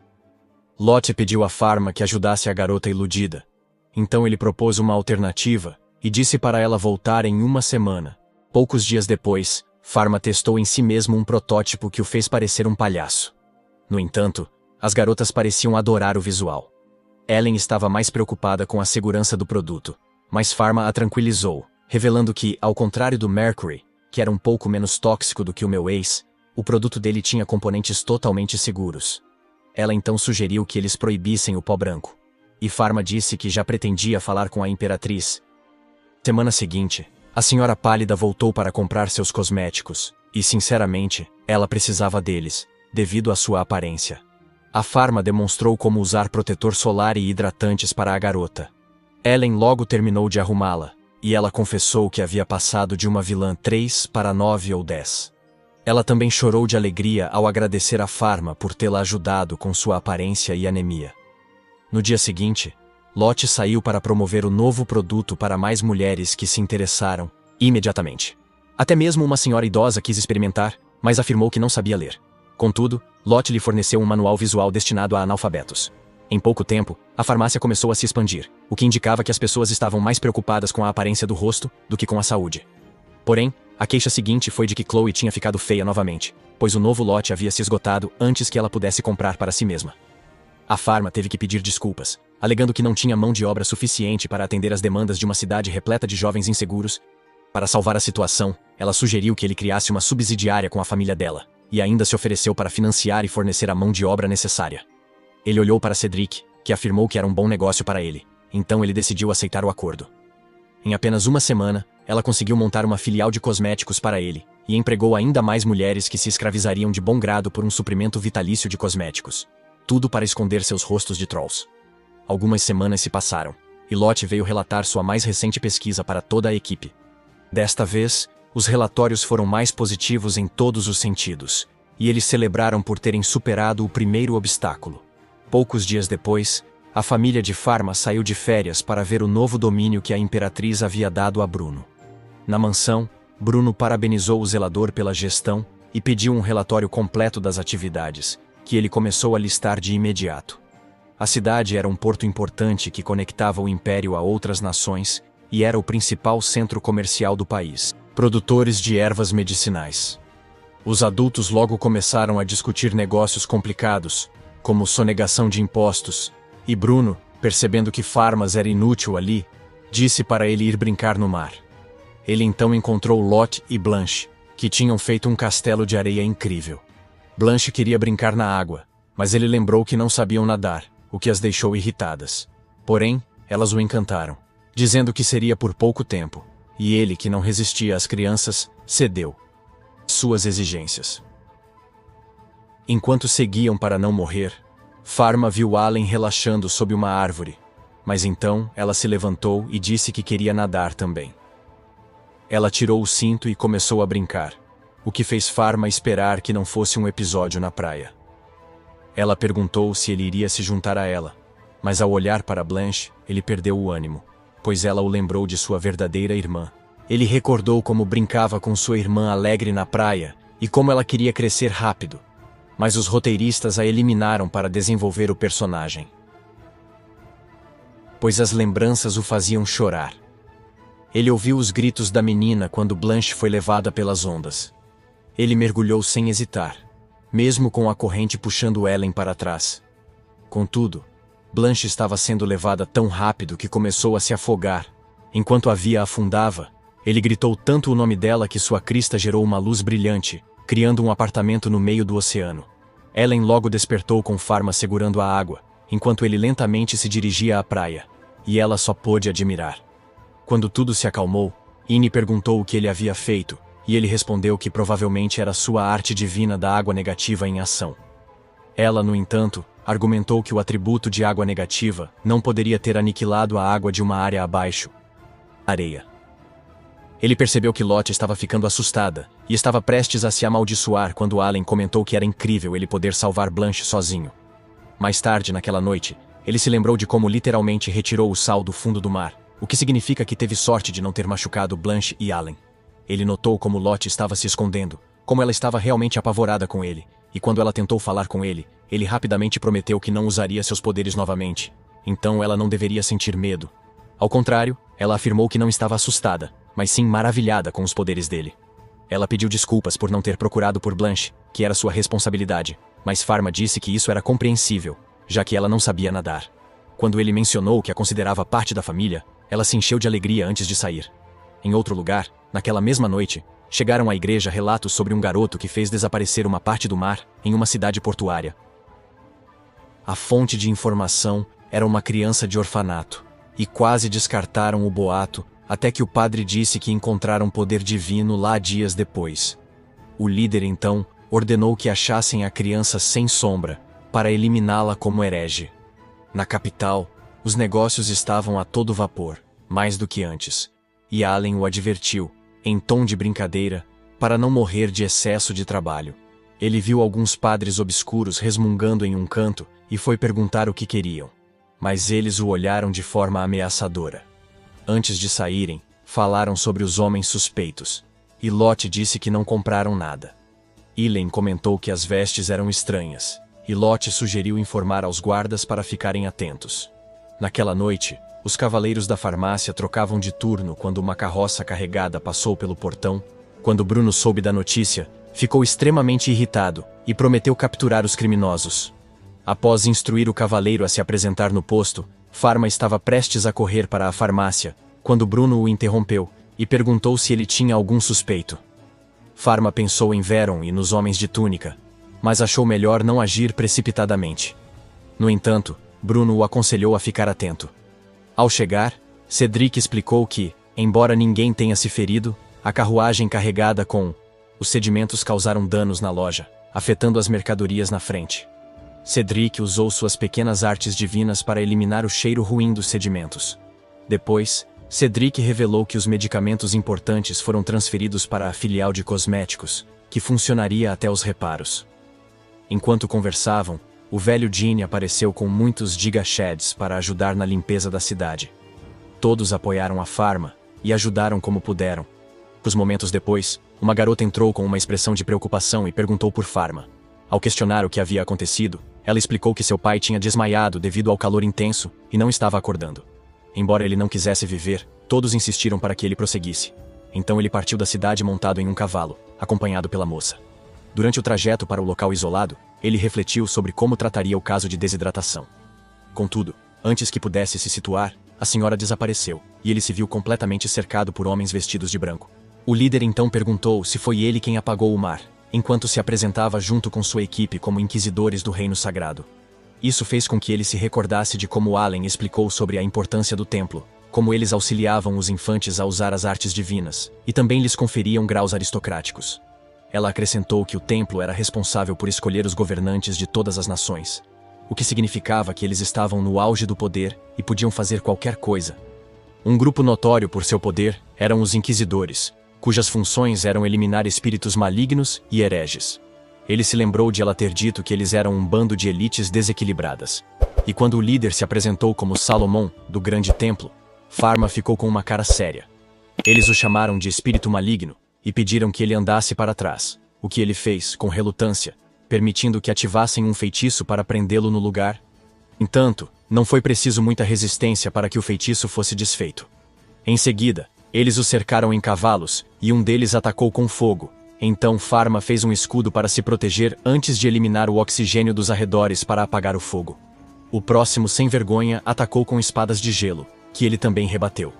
A: Lottie pediu a Pharma que ajudasse a garota iludida. Então ele propôs uma alternativa e disse para ela voltar em uma semana. Poucos dias depois, Pharma testou em si mesmo um protótipo que o fez parecer um palhaço. No entanto, as garotas pareciam adorar o visual. Ellen estava mais preocupada com a segurança do produto, mas Pharma a tranquilizou, revelando que, ao contrário do Mercury, que era um pouco menos tóxico do que o meu ex, o produto dele tinha componentes totalmente seguros. Ela então sugeriu que eles proibissem o pó branco. E Pharma disse que já pretendia falar com a Imperatriz. Semana seguinte, a senhora pálida voltou para comprar seus cosméticos, e sinceramente, ela precisava deles, devido à sua aparência. A Pharma demonstrou como usar protetor solar e hidratantes para a garota. Ellen logo terminou de arrumá-la, e ela confessou que havia passado de uma vilã 3 para 9 ou 10. Ela também chorou de alegria ao agradecer a Pharma por tê-la ajudado com sua aparência e anemia. No dia seguinte, Lottie saiu para promover o novo produto para mais mulheres que se interessaram, imediatamente. Até mesmo uma senhora idosa quis experimentar, mas afirmou que não sabia ler. Contudo, Lottie lhe forneceu um manual visual destinado a analfabetos. Em pouco tempo, a farmácia começou a se expandir, o que indicava que as pessoas estavam mais preocupadas com a aparência do rosto do que com a saúde. Porém, a queixa seguinte foi de que Chloe tinha ficado feia novamente, pois o novo lote havia se esgotado antes que ela pudesse comprar para si mesma. A Pharma teve que pedir desculpas, alegando que não tinha mão de obra suficiente para atender às demandas de uma cidade repleta de jovens inseguros. Para salvar a situação, ela sugeriu que ele criasse uma subsidiária com a família dela, e ainda se ofereceu para financiar e fornecer a mão de obra necessária. Ele olhou para Cedric, que afirmou que era um bom negócio para ele, então ele decidiu aceitar o acordo. Em apenas uma semana, ela conseguiu montar uma filial de cosméticos para ele, e empregou ainda mais mulheres que se escravizariam de bom grado por um suprimento vitalício de cosméticos. Tudo para esconder seus rostos de trolls. Algumas semanas se passaram, e Lottie veio relatar sua mais recente pesquisa para toda a equipe. Desta vez, os relatórios foram mais positivos em todos os sentidos, e eles celebraram por terem superado o primeiro obstáculo. Poucos dias depois, a família de Pharma saiu de férias para ver o novo domínio que a Imperatriz havia dado a Bruno. Na mansão, Bruno parabenizou o zelador pela gestão e pediu um relatório completo das atividades, que ele começou a listar de imediato. A cidade era um porto importante que conectava o império a outras nações e era o principal centro comercial do país. Produtores de ervas medicinais. Os adultos logo começaram a discutir negócios complicados, como sonegação de impostos, e Bruno, percebendo que Pharma era inútil ali, disse para ele ir brincar no mar. Ele então encontrou Lottie e Blanche, que tinham feito um castelo de areia incrível. Blanche queria brincar na água, mas ele lembrou que não sabiam nadar, o que as deixou irritadas. Porém, elas o encantaram, dizendo que seria por pouco tempo, e ele, que não resistia às crianças, cedeu suas exigências. Enquanto seguiam para não morrer, Pharma viu Allen relaxando sob uma árvore, mas então ela se levantou e disse que queria nadar também. Ela tirou o cinto e começou a brincar, o que fez Pharma esperar que não fosse um episódio na praia. Ela perguntou se ele iria se juntar a ela, mas ao olhar para Blanche, ele perdeu o ânimo, pois ela o lembrou de sua verdadeira irmã. Ele recordou como brincava com sua irmã alegre na praia e como ela queria crescer rápido, mas os roteiristas a eliminaram para desenvolver o personagem, pois as lembranças o faziam chorar. Ele ouviu os gritos da menina quando Blanche foi levada pelas ondas. Ele mergulhou sem hesitar, mesmo com a corrente puxando Ellen para trás. Contudo, Blanche estava sendo levada tão rápido que começou a se afogar. Enquanto a via afundava, ele gritou tanto o nome dela que sua crista gerou uma luz brilhante, criando um apartamento no meio do oceano. Ellen logo despertou com Pharma segurando a água, enquanto ele lentamente se dirigia à praia, e ela só pôde admirar. Quando tudo se acalmou, Ine perguntou o que ele havia feito, e ele respondeu que provavelmente era sua arte divina da água negativa em ação. Ela, no entanto, argumentou que o atributo de água negativa não poderia ter aniquilado a água de uma área abaixo, areia. Ele percebeu que Lot estava ficando assustada, e estava prestes a se amaldiçoar quando Allen comentou que era incrível ele poder salvar Blanche sozinho. Mais tarde, naquela noite, ele se lembrou de como literalmente retirou o sal do fundo do mar, o que significa que teve sorte de não ter machucado Blanche e Allen. Ele notou como Lot estava se escondendo, como ela estava realmente apavorada com ele, e quando ela tentou falar com ele, ele rapidamente prometeu que não usaria seus poderes novamente. Então ela não deveria sentir medo. Ao contrário, ela afirmou que não estava assustada, mas sim maravilhada com os poderes dele. Ela pediu desculpas por não ter procurado por Blanche, que era sua responsabilidade, mas Pharma disse que isso era compreensível, já que ela não sabia nadar. Quando ele mencionou que a considerava parte da família, ela se encheu de alegria antes de sair. Em outro lugar, naquela mesma noite, chegaram à igreja relatos sobre um garoto que fez desaparecer uma parte do mar em uma cidade portuária. A fonte de informação era uma criança de orfanato, e quase descartaram o boato até que o padre disse que encontraram poder divino lá dias depois. O líder, então, ordenou que achassem a criança sem sombra, para eliminá-la como herege. Na capital, os negócios estavam a todo vapor, mais do que antes, e Allen o advertiu, em tom de brincadeira, para não morrer de excesso de trabalho. Ele viu alguns padres obscuros resmungando em um canto e foi perguntar o que queriam. Mas eles o olharam de forma ameaçadora. Antes de saírem, falaram sobre os homens suspeitos, e Lot disse que não compraram nada. Ellen comentou que as vestes eram estranhas, e Lot sugeriu informar aos guardas para ficarem atentos. Naquela noite, os cavaleiros da farmácia trocavam de turno quando uma carroça carregada passou pelo portão. Quando Bruno soube da notícia, ficou extremamente irritado e prometeu capturar os criminosos. Após instruir o cavaleiro a se apresentar no posto, Pharma estava prestes a correr para a farmácia, quando Bruno o interrompeu e perguntou se ele tinha algum suspeito. Pharma pensou em Veron e nos homens de túnica, mas achou melhor não agir precipitadamente. No entanto, Bruno o aconselhou a ficar atento. Ao chegar, Cedric explicou que, embora ninguém tenha se ferido, a carruagem carregada com os sedimentos causaram danos na loja, afetando as mercadorias na frente. Cedric usou suas pequenas artes divinas para eliminar o cheiro ruim dos sedimentos. Depois, Cedric revelou que os medicamentos importantes foram transferidos para a filial de cosméticos, que funcionaria até os reparos. Enquanto conversavam, o velho Gene apareceu com muitos Giga-Shads para ajudar na limpeza da cidade. Todos apoiaram a Pharma e ajudaram como puderam. Uns momentos depois, uma garota entrou com uma expressão de preocupação e perguntou por Pharma. Ao questionar o que havia acontecido, ela explicou que seu pai tinha desmaiado devido ao calor intenso e não estava acordando. Embora ele não quisesse viver, todos insistiram para que ele prosseguisse. Então ele partiu da cidade montado em um cavalo, acompanhado pela moça. Durante o trajeto para o local isolado, ele refletiu sobre como trataria o caso de desidratação. Contudo, antes que pudesse se situar, a senhora desapareceu, e ele se viu completamente cercado por homens vestidos de branco. O líder então perguntou se foi ele quem apagou o mar, enquanto se apresentava junto com sua equipe como inquisidores do Reino Sagrado. Isso fez com que ele se recordasse de como Allen explicou sobre a importância do templo, como eles auxiliavam os infantes a usar as artes divinas, e também lhes conferiam graus aristocráticos. Ela acrescentou que o templo era responsável por escolher os governantes de todas as nações, o que significava que eles estavam no auge do poder e podiam fazer qualquer coisa. Um grupo notório por seu poder eram os inquisidores, cujas funções eram eliminar espíritos malignos e hereges. Ele se lembrou de ela ter dito que eles eram um bando de elites desequilibradas. E quando o líder se apresentou como Salomão, do Grande Templo, Pharma ficou com uma cara séria. Eles o chamaram de espírito maligno e pediram que ele andasse para trás, o que ele fez, com relutância, permitindo que ativassem um feitiço para prendê-lo no lugar. Entanto, não foi preciso muita resistência para que o feitiço fosse desfeito. Em seguida, eles o cercaram em cavalos, e um deles atacou com fogo. Então Pharma fez um escudo para se proteger antes de eliminar o oxigênio dos arredores para apagar o fogo. O próximo, sem vergonha, atacou com espadas de gelo, que ele também rebateu.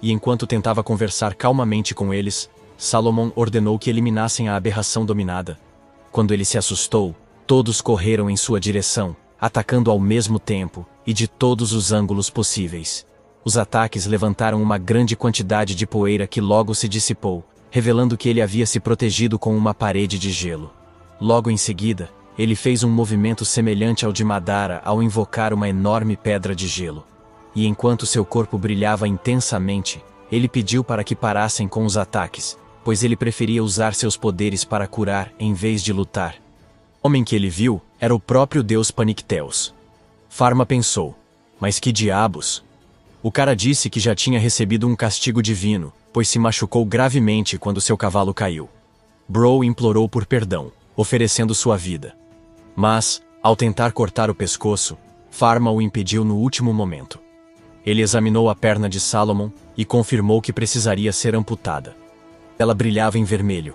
A: E enquanto tentava conversar calmamente com eles, Salomão ordenou que eliminassem a aberração dominada. Quando ele se assustou, todos correram em sua direção, atacando ao mesmo tempo e de todos os ângulos possíveis. Os ataques levantaram uma grande quantidade de poeira que logo se dissipou, revelando que ele havia se protegido com uma parede de gelo. Logo em seguida, ele fez um movimento semelhante ao de Madara ao invocar uma enorme pedra de gelo. E enquanto seu corpo brilhava intensamente, ele pediu para que parassem com os ataques, pois ele preferia usar seus poderes para curar em vez de lutar. O homem que ele viu era o próprio deus Panicteus. Pharma pensou, mas que diabos? O cara disse que já tinha recebido um castigo divino, pois se machucou gravemente quando seu cavalo caiu. Bro implorou por perdão, oferecendo sua vida. Mas, ao tentar cortar o pescoço, Pharma o impediu no último momento. Ele examinou a perna de Salomon e confirmou que precisaria ser amputada. Ela brilhava em vermelho.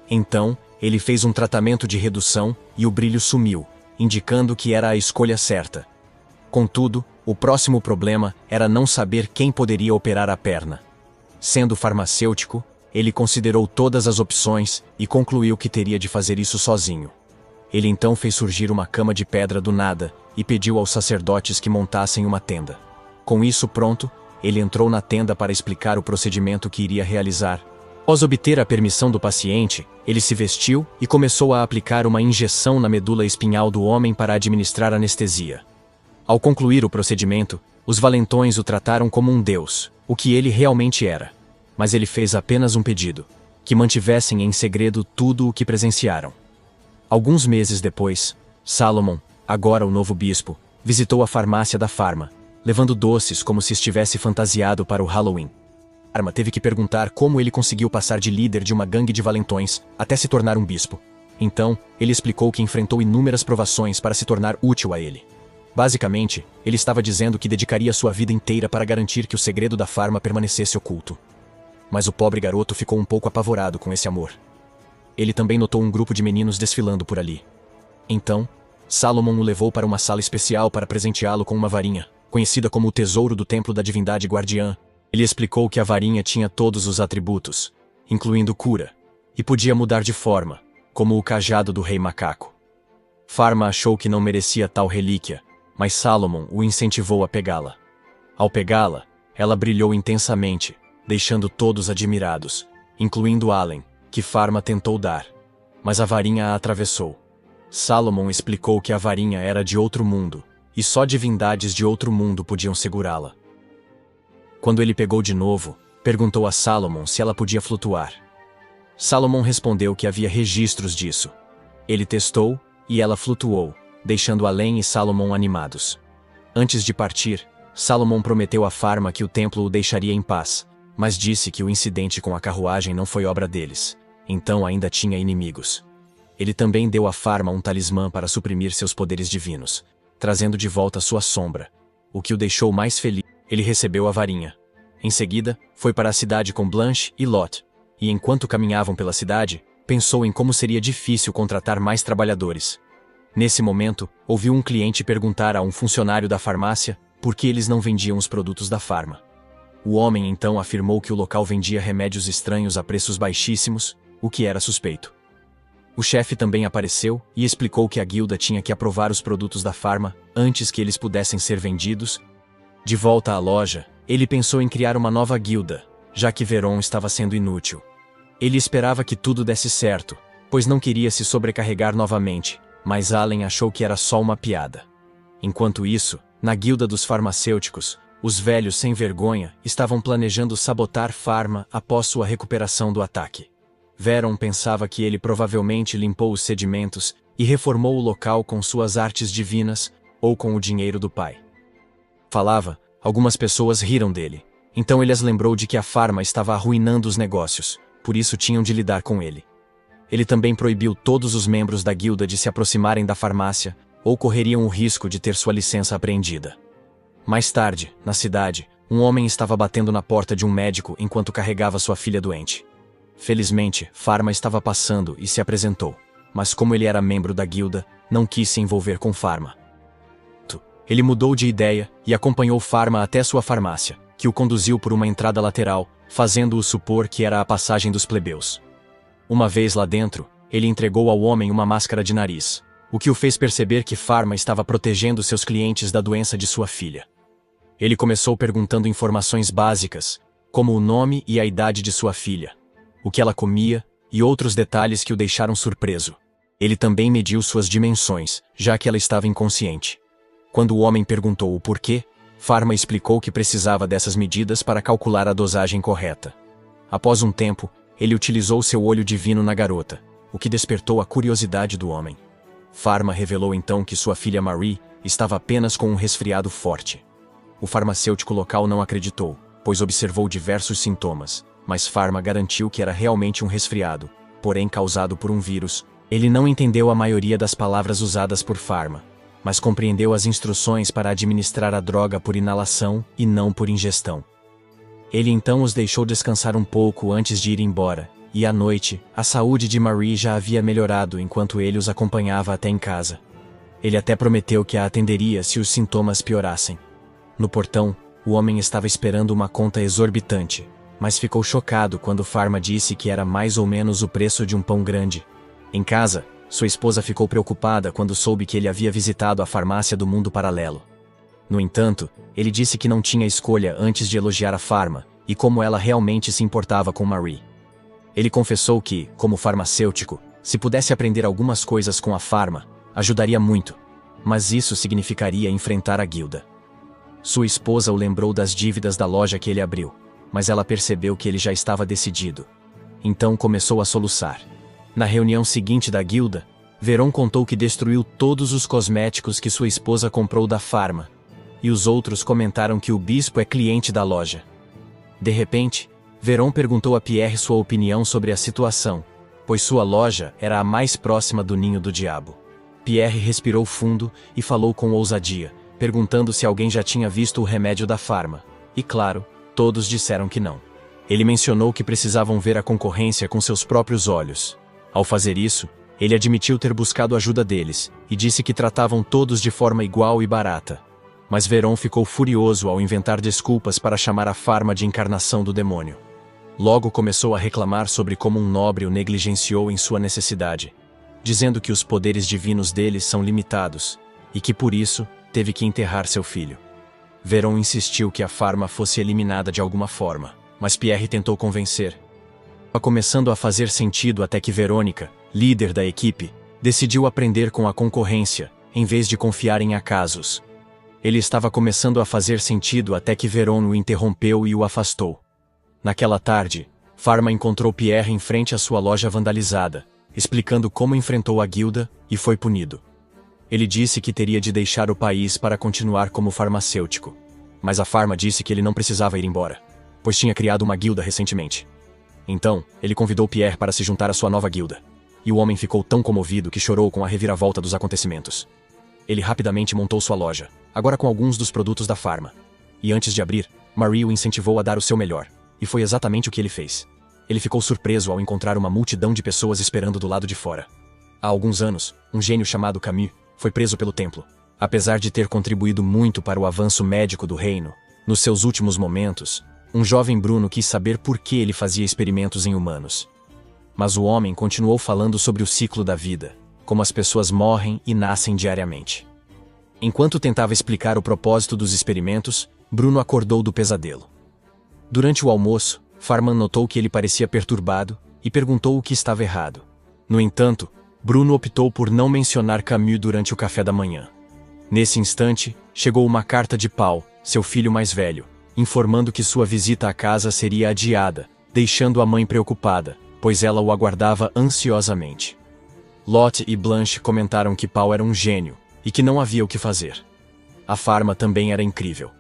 A: Então, ele fez um tratamento de redução e o brilho sumiu, indicando que era a escolha certa. Contudo, o próximo problema era não saber quem poderia operar a perna. Sendo farmacêutico, ele considerou todas as opções e concluiu que teria de fazer isso sozinho. Ele então fez surgir uma cama de pedra do nada e pediu aos sacerdotes que montassem uma tenda. Com isso pronto, ele entrou na tenda para explicar o procedimento que iria realizar. Após obter a permissão do paciente, ele se vestiu e começou a aplicar uma injeção na medula espinhal do homem para administrar anestesia. Ao concluir o procedimento, os valentões o trataram como um deus, o que ele realmente era. Mas ele fez apenas um pedido: que mantivessem em segredo tudo o que presenciaram. Alguns meses depois, Salomon, agora o novo bispo, visitou a farmácia da Pharma, levando doces como se estivesse fantasiado para o Halloween. Pharma teve que perguntar como ele conseguiu passar de líder de uma gangue de valentões até se tornar um bispo. Então, ele explicou que enfrentou inúmeras provações para se tornar útil a ele. Basicamente, ele estava dizendo que dedicaria sua vida inteira para garantir que o segredo da Pharma permanecesse oculto. Mas o pobre garoto ficou um pouco apavorado com esse amor. Ele também notou um grupo de meninos desfilando por ali. Então, Salomon o levou para uma sala especial para presenteá-lo com uma varinha, conhecida como o Tesouro do Templo da Divindade Guardiã. Ele explicou que a varinha tinha todos os atributos, incluindo cura, e podia mudar de forma, como o cajado do Rei Macaco. Pharma achou que não merecia tal relíquia, mas Salomon o incentivou a pegá-la. Ao pegá-la, ela brilhou intensamente, deixando todos admirados, incluindo Allen, que Pharma tentou dar. Mas a varinha a atravessou. Salomon explicou que a varinha era de outro mundo, e só divindades de outro mundo podiam segurá-la. Quando ele pegou de novo, perguntou a Salomon se ela podia flutuar. Salomon respondeu que havia registros disso. Ele testou, e ela flutuou, deixando Allen e Salomon animados. Antes de partir, Salomon prometeu a Pharma que o templo o deixaria em paz, mas disse que o incidente com a carruagem não foi obra deles, então ainda tinha inimigos. Ele também deu a Pharma um talismã para suprimir seus poderes divinos, trazendo de volta sua sombra, o que o deixou mais feliz. Ele recebeu a varinha. Em seguida, foi para a cidade com Blanche e Lot, e enquanto caminhavam pela cidade, pensou em como seria difícil contratar mais trabalhadores. Nesse momento, ouviu um cliente perguntar a um funcionário da farmácia por que eles não vendiam os produtos da Pharma. O homem então afirmou que o local vendia remédios estranhos a preços baixíssimos, o que era suspeito. O chefe também apareceu e explicou que a guilda tinha que aprovar os produtos da Pharma antes que eles pudessem ser vendidos. De volta à loja, ele pensou em criar uma nova guilda, já que Veron estava sendo inútil. Ele esperava que tudo desse certo, pois não queria se sobrecarregar novamente, mas Allen achou que era só uma piada. Enquanto isso, na guilda dos farmacêuticos, os velhos sem vergonha estavam planejando sabotar Pharma após sua recuperação do ataque. Veron pensava que ele provavelmente limpou os sedimentos e reformou o local com suas artes divinas ou com o dinheiro do pai. Falava, algumas pessoas riram dele, então ele as lembrou de que a Pharma estava arruinando os negócios, por isso tinham de lidar com ele. Ele também proibiu todos os membros da guilda de se aproximarem da farmácia ou correriam o risco de ter sua licença apreendida. Mais tarde, na cidade, um homem estava batendo na porta de um médico enquanto carregava sua filha doente. Felizmente, Pharma estava passando e se apresentou, mas como ele era membro da guilda, não quis se envolver com Pharma. Ele mudou de ideia e acompanhou Pharma até sua farmácia, que o conduziu por uma entrada lateral, fazendo-o supor que era a passagem dos plebeus. Uma vez lá dentro, ele entregou ao homem uma máscara de nariz, o que o fez perceber que Pharma estava protegendo seus clientes da doença de sua filha. Ele começou perguntando informações básicas, como o nome e a idade de sua filha, o que ela comia e outros detalhes que o deixaram surpreso. Ele também mediu suas dimensões, já que ela estava inconsciente. Quando o homem perguntou o porquê, Pharma explicou que precisava dessas medidas para calcular a dosagem correta. Após um tempo, ele utilizou seu olho divino na garota, o que despertou a curiosidade do homem. Pharma revelou então que sua filha Marie estava apenas com um resfriado forte. O farmacêutico local não acreditou, pois observou diversos sintomas, mas Pharma garantiu que era realmente um resfriado, porém causado por um vírus. Ele não entendeu a maioria das palavras usadas por Pharma, mas compreendeu as instruções para administrar a droga por inalação e não por ingestão. Ele então os deixou descansar um pouco antes de ir embora, e à noite, a saúde de Marie já havia melhorado enquanto ele os acompanhava até em casa. Ele até prometeu que a atenderia se os sintomas piorassem. No portão, o homem estava esperando uma conta exorbitante, mas ficou chocado quando Pharma disse que era mais ou menos o preço de um pão grande. Em casa, sua esposa ficou preocupada quando soube que ele havia visitado a farmácia do mundo paralelo. No entanto, ele disse que não tinha escolha antes de elogiar a Pharma, e como ela realmente se importava com Marie. Ele confessou que, como farmacêutico, se pudesse aprender algumas coisas com a Pharma, ajudaria muito, mas isso significaria enfrentar a guilda. Sua esposa o lembrou das dívidas da loja que ele abriu, mas ela percebeu que ele já estava decidido. Então começou a soluçar. Na reunião seguinte da guilda, Veron contou que destruiu todos os cosméticos que sua esposa comprou da Pharma, e os outros comentaram que o bispo é cliente da loja. De repente, Veron perguntou a Pierre sua opinião sobre a situação, pois sua loja era a mais próxima do ninho do diabo. Pierre respirou fundo e falou com ousadia, perguntando se alguém já tinha visto o remédio da Pharma, e claro, todos disseram que não. Ele mencionou que precisavam ver a concorrência com seus próprios olhos. Ao fazer isso, ele admitiu ter buscado ajuda deles, e disse que tratavam todos de forma igual e barata. Mas Veron ficou furioso ao inventar desculpas para chamar a Pharma de encarnação do demônio. Logo começou a reclamar sobre como um nobre o negligenciou em sua necessidade, dizendo que os poderes divinos deles são limitados, e que por isso, teve que enterrar seu filho. Veron insistiu que a Pharma fosse eliminada de alguma forma, mas Pierre tentou convencer. Estava começando a fazer sentido até que Verônica, líder da equipe, decidiu aprender com a concorrência, em vez de confiar em acasos. Ele estava começando a fazer sentido até que Veron o interrompeu e o afastou. Naquela tarde, Pharma encontrou Pierre em frente à sua loja vandalizada, explicando como enfrentou a guilda e foi punido. Ele disse que teria de deixar o país para continuar como farmacêutico. Mas a Pharma disse que ele não precisava ir embora, pois tinha criado uma guilda recentemente. Então, ele convidou Pierre para se juntar à sua nova guilda. E o homem ficou tão comovido que chorou com a reviravolta dos acontecimentos. Ele rapidamente montou sua loja, agora com alguns dos produtos da Pharma. E antes de abrir, Marie o incentivou a dar o seu melhor. E foi exatamente o que ele fez. Ele ficou surpreso ao encontrar uma multidão de pessoas esperando do lado de fora. Há alguns anos, um gênio chamado Camus foi preso pelo templo. Apesar de ter contribuído muito para o avanço médico do reino, nos seus últimos momentos, um jovem Bruno quis saber por que ele fazia experimentos em humanos. Mas o homem continuou falando sobre o ciclo da vida, como as pessoas morrem e nascem diariamente. Enquanto tentava explicar o propósito dos experimentos, Bruno acordou do pesadelo. Durante o almoço, Farman notou que ele parecia perturbado e perguntou o que estava errado. No entanto, Bruno optou por não mencionar Camus durante o café da manhã. Nesse instante, chegou uma carta de Paul, seu filho mais velho, informando que sua visita à casa seria adiada, deixando a mãe preocupada, pois ela o aguardava ansiosamente. Lotte e Blanche comentaram que Paul era um gênio e que não havia o que fazer. A Farma também era incrível.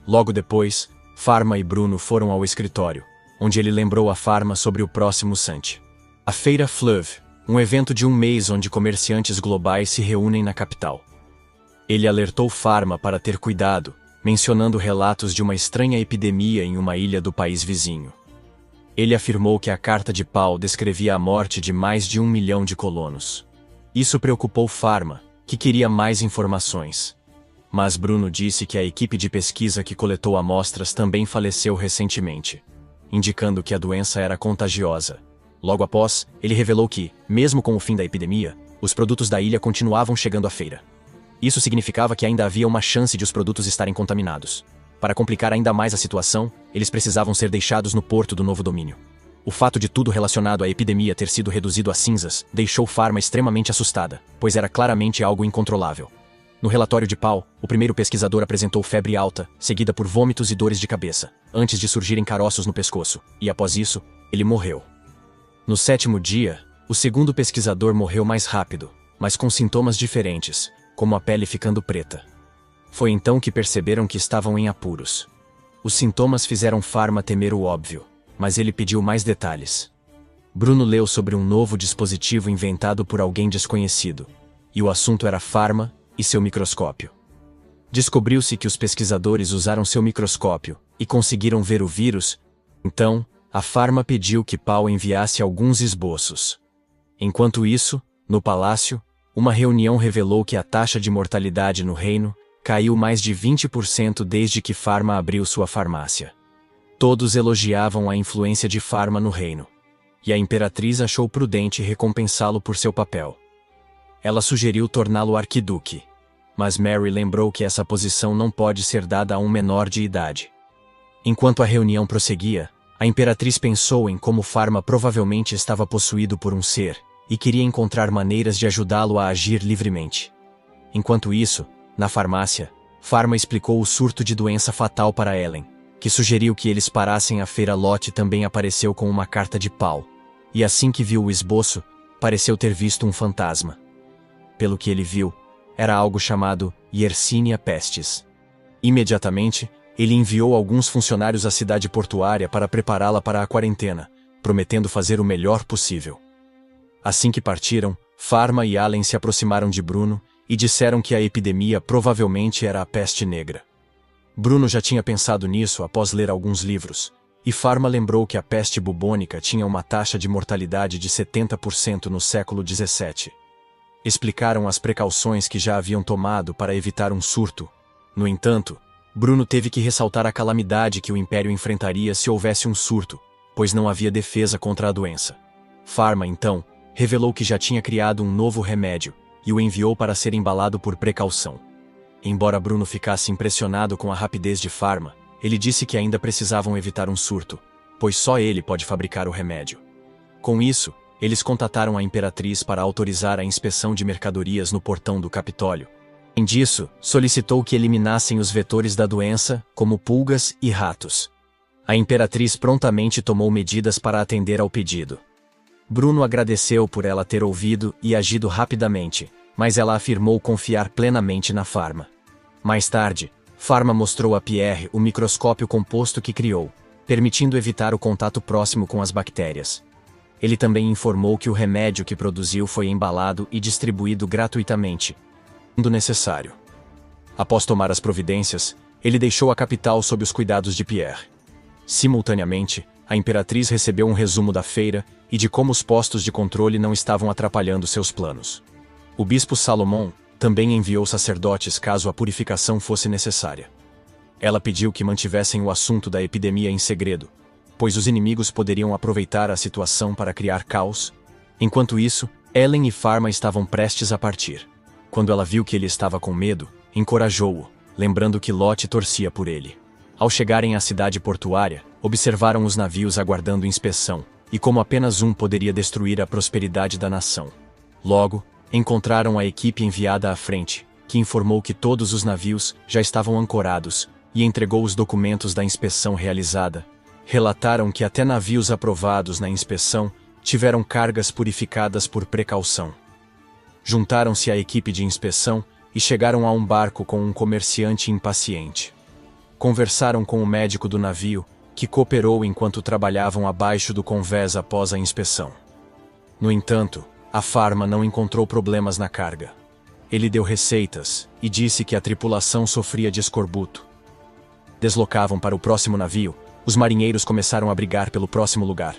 A: Logo depois, Farma e Bruno foram ao escritório, onde ele lembrou a Farma sobre o próximo Sante. A Feira Fleuve, um evento de um mês onde comerciantes globais se reúnem na capital. Ele alertou Farma para ter cuidado, mencionando relatos de uma estranha epidemia em uma ilha do país vizinho. Ele afirmou que a carta de Paul descrevia a morte de mais de 1 milhão de colonos. Isso preocupou Farma, que queria mais informações. Mas Bruno disse que a equipe de pesquisa que coletou amostras também faleceu recentemente, indicando que a doença era contagiosa. Logo após, ele revelou que, mesmo com o fim da epidemia, os produtos da ilha continuavam chegando à feira. Isso significava que ainda havia uma chance de os produtos estarem contaminados. Para complicar ainda mais a situação, eles precisavam ser deixados no porto do novo domínio. O fato de tudo relacionado à epidemia ter sido reduzido a cinzas deixou Farma extremamente assustada, pois era claramente algo incontrolável. No relatório de Paul, o primeiro pesquisador apresentou febre alta, seguida por vômitos e dores de cabeça, antes de surgirem caroços no pescoço, e após isso, ele morreu. No 7º dia, o segundo pesquisador morreu mais rápido, mas com sintomas diferentes, como a pele ficando preta. Foi então que perceberam que estavam em apuros. Os sintomas fizeram Farma temer o óbvio, mas ele pediu mais detalhes. Bruno leu sobre um novo dispositivo inventado por alguém desconhecido, e o assunto era Farma e seu microscópio. Descobriu-se que os pesquisadores usaram seu microscópio e conseguiram ver o vírus. Então, a Farma pediu que Paul enviasse alguns esboços. Enquanto isso, no palácio, uma reunião revelou que a taxa de mortalidade no reino caiu mais de 20% desde que Farma abriu sua farmácia. Todos elogiavam a influência de Farma no reino, e a imperatriz achou prudente recompensá-lo por seu papel. Ela sugeriu torná-lo arquiduque, mas Mary lembrou que essa posição não pode ser dada a um menor de idade. Enquanto a reunião prosseguia, a imperatriz pensou em como Farma provavelmente estava possuído por um ser, e queria encontrar maneiras de ajudá-lo a agir livremente. Enquanto isso, na farmácia, Farma explicou o surto de doença fatal para Ellen, que sugeriu que eles parassem a feira. Lotte também apareceu com uma carta de Paul, e assim que viu o esboço, pareceu ter visto um fantasma. Pelo que ele viu, era algo chamado Yersinia pestis. Imediatamente, ele enviou alguns funcionários à cidade portuária para prepará-la para a quarentena, prometendo fazer o melhor possível. Assim que partiram, Farma e Allen se aproximaram de Bruno e disseram que a epidemia provavelmente era a peste negra. Bruno já tinha pensado nisso após ler alguns livros, e Farma lembrou que a peste bubônica tinha uma taxa de mortalidade de 70% no século XVII. Explicaram as precauções que já haviam tomado para evitar um surto. No entanto, Bruno teve que ressaltar a calamidade que o Império enfrentaria se houvesse um surto, pois não havia defesa contra a doença. Farma, então, revelou que já tinha criado um novo remédio, e o enviou para ser embalado por precaução. Embora Bruno ficasse impressionado com a rapidez de Farma, ele disse que ainda precisavam evitar um surto, pois só ele pode fabricar o remédio. Com isso, eles contataram a imperatriz para autorizar a inspeção de mercadorias no portão do Capitólio. Além disso, solicitou que eliminassem os vetores da doença, como pulgas e ratos. A imperatriz prontamente tomou medidas para atender ao pedido. Bruno agradeceu por ela ter ouvido e agido rapidamente, mas ela afirmou confiar plenamente na Farma. Mais tarde, Farma mostrou a Pierre o microscópio composto que criou, permitindo evitar o contato próximo com as bactérias. Ele também informou que o remédio que produziu foi embalado e distribuído gratuitamente, quando necessário. Após tomar as providências, ele deixou a capital sob os cuidados de Pierre. Simultaneamente, a imperatriz recebeu um resumo da feira e de como os postos de controle não estavam atrapalhando seus planos. O bispo Salomão também enviou sacerdotes caso a purificação fosse necessária. Ela pediu que mantivessem o assunto da epidemia em segredo, pois os inimigos poderiam aproveitar a situação para criar caos. Enquanto isso, Ellen e Pharma estavam prestes a partir. Quando ela viu que ele estava com medo, encorajou-o, lembrando que Lot torcia por ele. Ao chegarem à cidade portuária, observaram os navios aguardando inspeção, e como apenas um poderia destruir a prosperidade da nação. Logo, encontraram a equipe enviada à frente, que informou que todos os navios já estavam ancorados, e entregou os documentos da inspeção realizada. Relataram que até navios aprovados na inspeção tiveram cargas purificadas por precaução. Juntaram-se à equipe de inspeção e chegaram a um barco com um comerciante impaciente. Conversaram com o médico do navio, que cooperou enquanto trabalhavam abaixo do convés após a inspeção. No entanto, a Pharma não encontrou problemas na carga. Ele deu receitas e disse que a tripulação sofria de escorbuto. Deslocavam para o próximo navio, os marinheiros começaram a brigar pelo próximo lugar.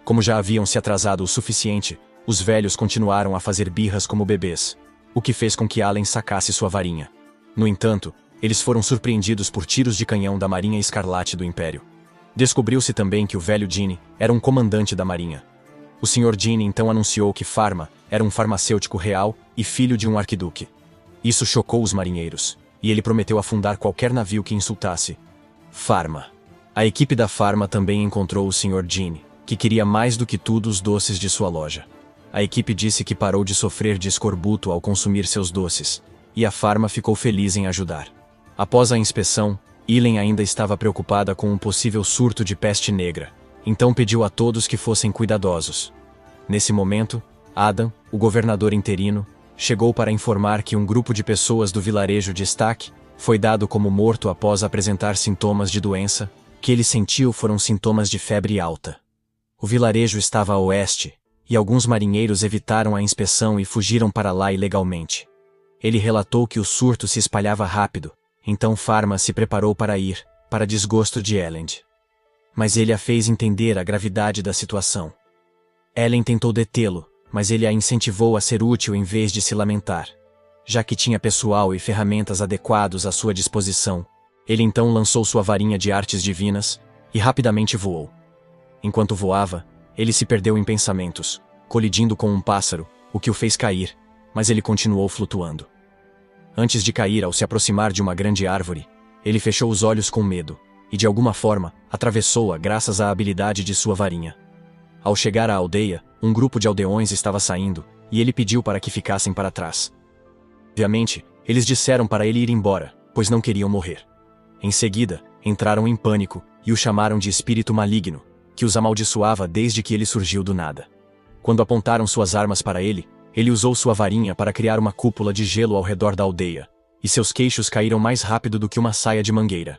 A: Como já haviam se atrasado o suficiente, os velhos continuaram a fazer birras como bebês, o que fez com que Allen sacasse sua varinha. No entanto, eles foram surpreendidos por tiros de canhão da Marinha Escarlate do Império. Descobriu-se também que o velho Gene era um comandante da Marinha. O Sr. Gene então anunciou que Pharma era um farmacêutico real e filho de um arquiduque. Isso chocou os marinheiros, e ele prometeu afundar qualquer navio que insultasse Pharma. A equipe da Pharma também encontrou o Sr. Gene, que queria mais do que tudo os doces de sua loja. A equipe disse que parou de sofrer de escorbuto ao consumir seus doces, e a Pharma ficou feliz em ajudar. Após a inspeção, Ellen ainda estava preocupada com um possível surto de peste negra, então pediu a todos que fossem cuidadosos. Nesse momento, Adam, o governador interino, chegou para informar que um grupo de pessoas do vilarejo de Stack foi dado como morto após apresentar sintomas de doença. Que ele sentiu foram sintomas de febre alta. O vilarejo estava a oeste, e alguns marinheiros evitaram a inspeção e fugiram para lá ilegalmente. Ele relatou que o surto se espalhava rápido, então Pharma se preparou para ir, para desgosto de Ellen. Mas ele a fez entender a gravidade da situação. Ellen tentou detê-lo, mas ele a incentivou a ser útil em vez de se lamentar. Já que tinha pessoal e ferramentas adequados à sua disposição, ele então lançou sua varinha de artes divinas e rapidamente voou. Enquanto voava, ele se perdeu em pensamentos, colidindo com um pássaro, o que o fez cair, mas ele continuou flutuando. Antes de cair ao se aproximar de uma grande árvore, ele fechou os olhos com medo, e de alguma forma, atravessou-a graças à habilidade de sua varinha. Ao chegar à aldeia, um grupo de aldeões estava saindo, e ele pediu para que ficassem para trás. Obviamente, eles disseram para ele ir embora, pois não queriam morrer. Em seguida, entraram em pânico e o chamaram de espírito maligno, que os amaldiçoava desde que ele surgiu do nada. Quando apontaram suas armas para ele, ele usou sua varinha para criar uma cúpula de gelo ao redor da aldeia, e seus queixos caíram mais rápido do que uma saia de mangueira.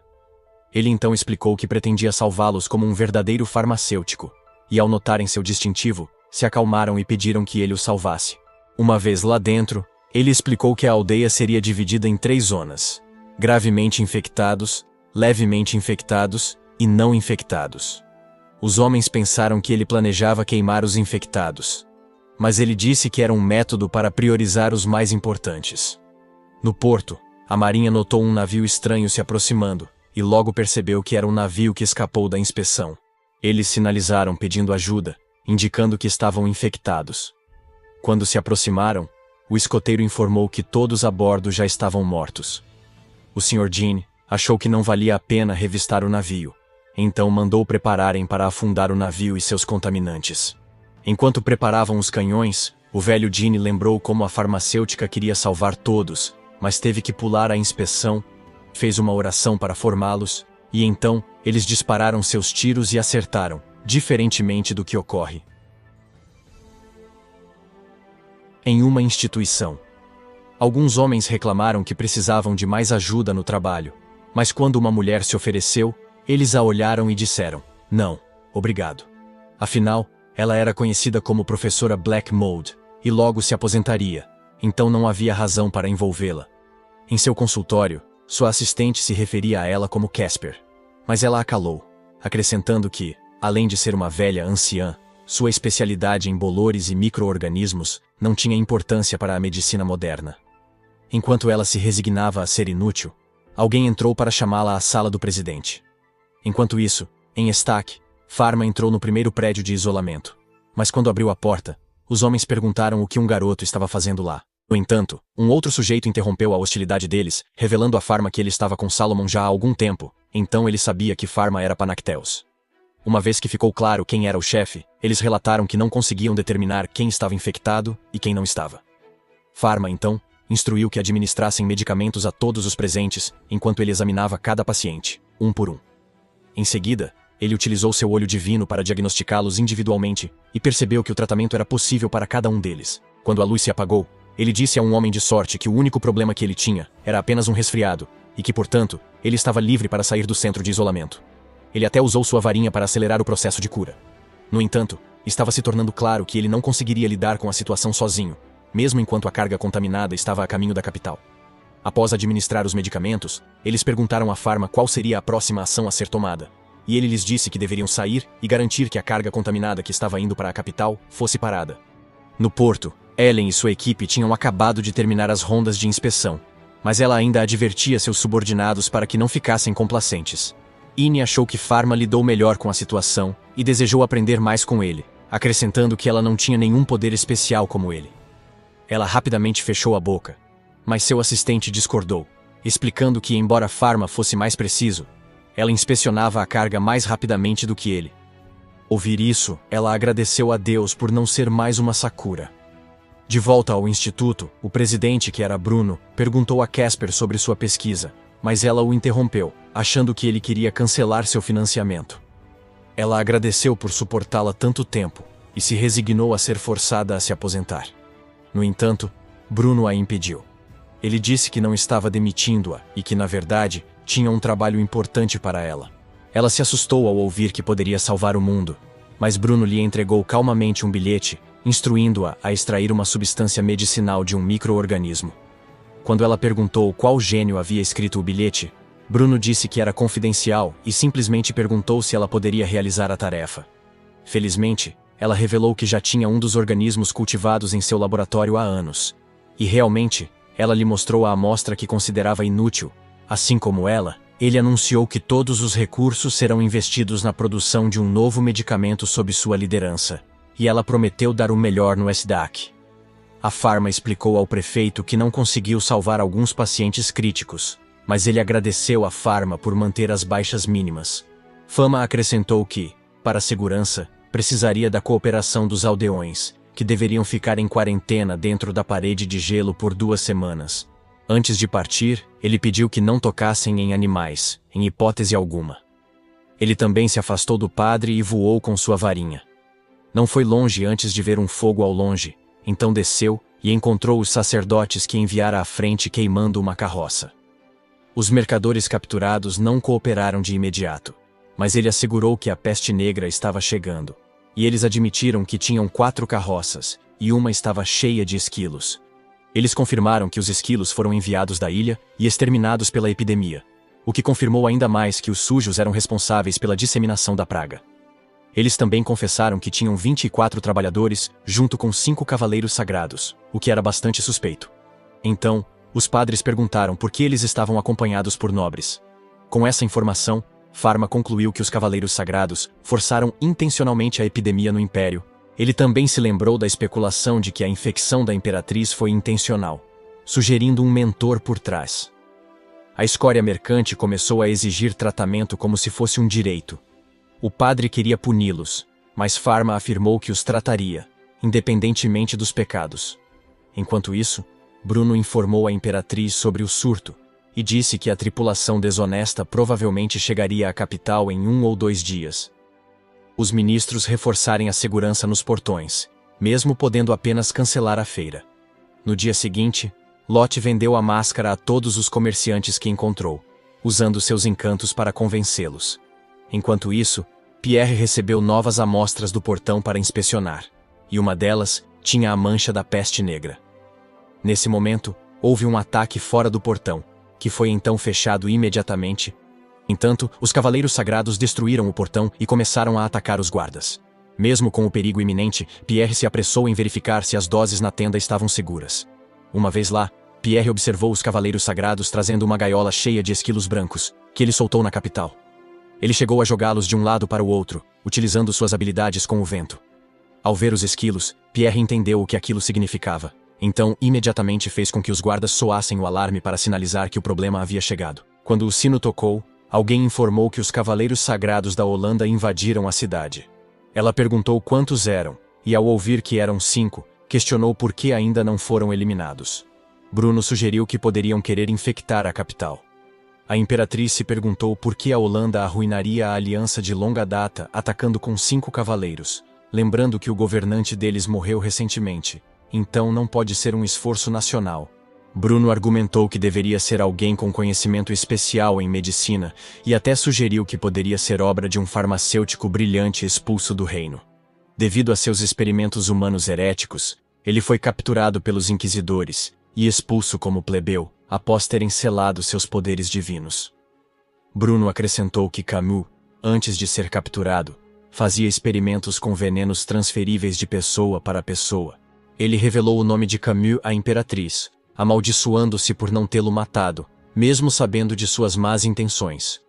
A: Ele então explicou que pretendia salvá-los como um verdadeiro farmacêutico, e ao notarem seu distintivo, se acalmaram e pediram que ele os salvasse. Uma vez lá dentro, ele explicou que a aldeia seria dividida em 3 zonas: gravemente infectados, levemente infectados e não infectados. Os homens pensaram que ele planejava queimar os infectados, mas ele disse que era um método para priorizar os mais importantes. No porto, a marinha notou um navio estranho se aproximando, e logo percebeu que era um navio que escapou da inspeção. Eles sinalizaram pedindo ajuda, indicando que estavam infectados. Quando se aproximaram, o escoteiro informou que todos a bordo já estavam mortos. O Sr. Gene achou que não valia a pena revistar o navio, então mandou prepararem para afundar o navio e seus contaminantes. Enquanto preparavam os canhões, o velho Gene lembrou como a farmacêutica queria salvar todos, mas teve que pular a inspeção, fez uma oração para formá-los, e então eles dispararam seus tiros e acertaram, diferentemente do que ocorre em uma instituição. Alguns homens reclamaram que precisavam de mais ajuda no trabalho, mas quando uma mulher se ofereceu, eles a olharam e disseram: "Não, obrigado." Afinal, ela era conhecida como professora Black Mold, e logo se aposentaria, então não havia razão para envolvê-la. Em seu consultório, sua assistente se referia a ela como Casper, mas ela a calou, acrescentando que, além de ser uma velha anciã, sua especialidade em bolores e micro-organismos não tinha importância para a medicina moderna. Enquanto ela se resignava a ser inútil, alguém entrou para chamá-la à sala do presidente. Enquanto isso, em Stack, Pharma entrou no primeiro prédio de isolamento. Mas quando abriu a porta, os homens perguntaram o que um garoto estava fazendo lá. No entanto, um outro sujeito interrompeu a hostilidade deles, revelando a Pharma que ele estava com Salomon já há algum tempo, então ele sabia que Pharma era Panacteus. Uma vez que ficou claro quem era o chefe, eles relataram que não conseguiam determinar quem estava infectado e quem não estava. Pharma, então, instruiu que administrassem medicamentos a todos os presentes, enquanto ele examinava cada paciente, um por um. Em seguida, ele utilizou seu olho divino para diagnosticá-los individualmente e percebeu que o tratamento era possível para cada um deles. Quando a luz se apagou, ele disse a um homem de sorte que o único problema que ele tinha era apenas um resfriado e que, portanto, ele estava livre para sair do centro de isolamento. Ele até usou sua varinha para acelerar o processo de cura. No entanto, estava se tornando claro que ele não conseguiria lidar com a situação sozinho, mesmo enquanto a carga contaminada estava a caminho da capital. Após administrar os medicamentos, eles perguntaram a Pharma qual seria a próxima ação a ser tomada, e ele lhes disse que deveriam sair e garantir que a carga contaminada que estava indo para a capital fosse parada. No porto, Ellen e sua equipe tinham acabado de terminar as rondas de inspeção, mas ela ainda advertia seus subordinados para que não ficassem complacentes. Ine achou que Pharma lidou melhor com a situação e desejou aprender mais com ele, acrescentando que ela não tinha nenhum poder especial como ele. Ela rapidamente fechou a boca, mas seu assistente discordou, explicando que, embora Pharma fosse mais preciso, ela inspecionava a carga mais rapidamente do que ele. Ouvir isso, ela agradeceu a Deus por não ser mais uma Sakura. De volta ao instituto, o presidente, que era Bruno, perguntou a Casper sobre sua pesquisa, mas ela o interrompeu, achando que ele queria cancelar seu financiamento. Ela agradeceu por suportá-la tanto tempo e se resignou a ser forçada a se aposentar. No entanto, Bruno a impediu. Ele disse que não estava demitindo-a e que, na verdade, tinha um trabalho importante para ela. Ela se assustou ao ouvir que poderia salvar o mundo, mas Bruno lhe entregou calmamente um bilhete, instruindo-a a extrair uma substância medicinal de um micro-organismo. Quando ela perguntou qual gênio havia escrito o bilhete, Bruno disse que era confidencial e simplesmente perguntou se ela poderia realizar a tarefa. Felizmente, ela revelou que já tinha um dos organismos cultivados em seu laboratório há anos. E realmente, ela lhe mostrou a amostra que considerava inútil. Assim como ela, ele anunciou que todos os recursos serão investidos na produção de um novo medicamento sob sua liderança. E ela prometeu dar o melhor no SDAC. A Pharma explicou ao prefeito que não conseguiu salvar alguns pacientes críticos, mas ele agradeceu a Pharma por manter as baixas mínimas. Fama acrescentou que, para a segurança, precisaria da cooperação dos aldeões, que deveriam ficar em quarentena dentro da parede de gelo por 2 semanas. Antes de partir, ele pediu que não tocassem em animais, em hipótese alguma. Ele também se afastou do padre e voou com sua varinha. Não foi longe antes de ver um fogo ao longe, então desceu e encontrou os sacerdotes que enviara à frente queimando uma carroça. Os mercadores capturados não cooperaram de imediato, mas ele assegurou que a peste negra estava chegando, e eles admitiram que tinham 4 carroças, e uma estava cheia de esquilos. Eles confirmaram que os esquilos foram enviados da ilha e exterminados pela epidemia, o que confirmou ainda mais que os sujos eram responsáveis pela disseminação da praga. Eles também confessaram que tinham 24 trabalhadores, junto com 5 cavaleiros sagrados, o que era bastante suspeito. Então, os padres perguntaram por que eles estavam acompanhados por nobres. Com essa informação, Pharma concluiu que os cavaleiros sagrados forçaram intencionalmente a epidemia no Império. Ele também se lembrou da especulação de que a infecção da Imperatriz foi intencional, sugerindo um mentor por trás. A escória mercante começou a exigir tratamento como se fosse um direito. O padre queria puni-los, mas Pharma afirmou que os trataria, independentemente dos pecados. Enquanto isso, Bruno informou a Imperatriz sobre o surto e disse que a tripulação desonesta provavelmente chegaria à capital em 1 ou 2 dias. Os ministros reforçarem a segurança nos portões, mesmo podendo apenas cancelar a feira. No dia seguinte, Lot vendeu a máscara a todos os comerciantes que encontrou, usando seus encantos para convencê-los. Enquanto isso, Pierre recebeu novas amostras do portão para inspecionar, e uma delas tinha a mancha da peste negra. Nesse momento, houve um ataque fora do portão, que foi então fechado imediatamente. Entanto, os cavaleiros sagrados destruíram o portão e começaram a atacar os guardas. Mesmo com o perigo iminente, Pierre se apressou em verificar se as doses na tenda estavam seguras. Uma vez lá, Pierre observou os cavaleiros sagrados trazendo uma gaiola cheia de esquilos brancos, que ele soltou na capital. Ele chegou a jogá-los de um lado para o outro, utilizando suas habilidades com o vento. Ao ver os esquilos, Pierre entendeu o que aquilo significava. Então, imediatamente fez com que os guardas soassem o alarme para sinalizar que o problema havia chegado. Quando o sino tocou, alguém informou que os cavaleiros sagrados da Holanda invadiram a cidade. Ela perguntou quantos eram, e ao ouvir que eram 5, questionou por que ainda não foram eliminados. Bruno sugeriu que poderiam querer infectar a capital. A imperatriz se perguntou por que a Holanda arruinaria a aliança de longa data atacando com 5 cavaleiros, lembrando que o governante deles morreu recentemente. Então não pode ser um esforço nacional. Bruno argumentou que deveria ser alguém com conhecimento especial em medicina e até sugeriu que poderia ser obra de um farmacêutico brilhante expulso do reino. Devido a seus experimentos humanos heréticos, ele foi capturado pelos inquisidores e expulso como plebeu, após terem selado seus poderes divinos. Bruno acrescentou que Camus, antes de ser capturado, fazia experimentos com venenos transferíveis de pessoa para pessoa. Ele revelou o nome de Camus à imperatriz, amaldiçoando-se por não tê-lo matado, mesmo sabendo de suas más intenções.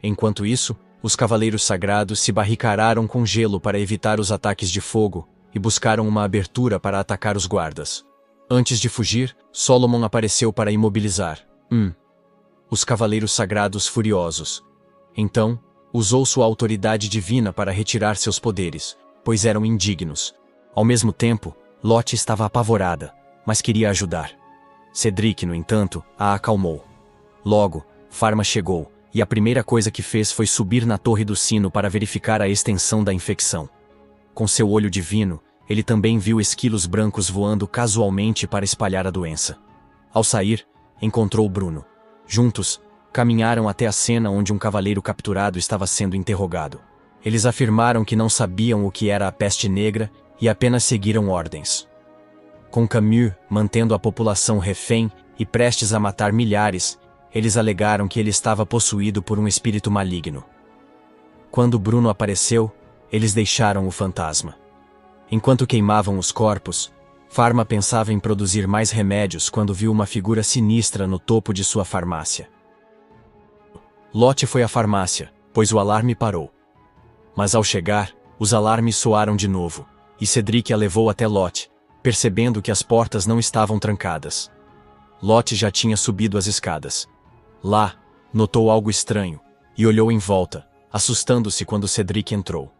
A: Enquanto isso, os cavaleiros sagrados se barricararam com gelo para evitar os ataques de fogo e buscaram uma abertura para atacar os guardas. Antes de fugir, Solomon apareceu para imobilizar os cavaleiros sagrados furiosos. Então, usou sua autoridade divina para retirar seus poderes, pois eram indignos. Ao mesmo tempo, Lotte estava apavorada, mas queria ajudar. Cedric, no entanto, a acalmou. Logo, Pharma chegou, e a primeira coisa que fez foi subir na torre do sino para verificar a extensão da infecção. Com seu olho divino, ele também viu esquilos brancos voando casualmente para espalhar a doença. Ao sair, encontrou Bruno. Juntos, caminharam até a cena onde um cavaleiro capturado estava sendo interrogado. Eles afirmaram que não sabiam o que era a peste negra e apenas seguiram ordens. Com Camus mantendo a população refém e prestes a matar milhares, eles alegaram que ele estava possuído por um espírito maligno. Quando Bruno apareceu, eles deixaram o fantasma. Enquanto queimavam os corpos, Pharma pensava em produzir mais remédios quando viu uma figura sinistra no topo de sua farmácia. Lotte foi à farmácia, pois o alarme parou. Mas ao chegar, os alarmes soaram de novo, e Cedric a levou até Lotte, percebendo que as portas não estavam trancadas. Lotte já tinha subido as escadas. Lá, notou algo estranho, e olhou em volta, assustando-se quando Cedric entrou.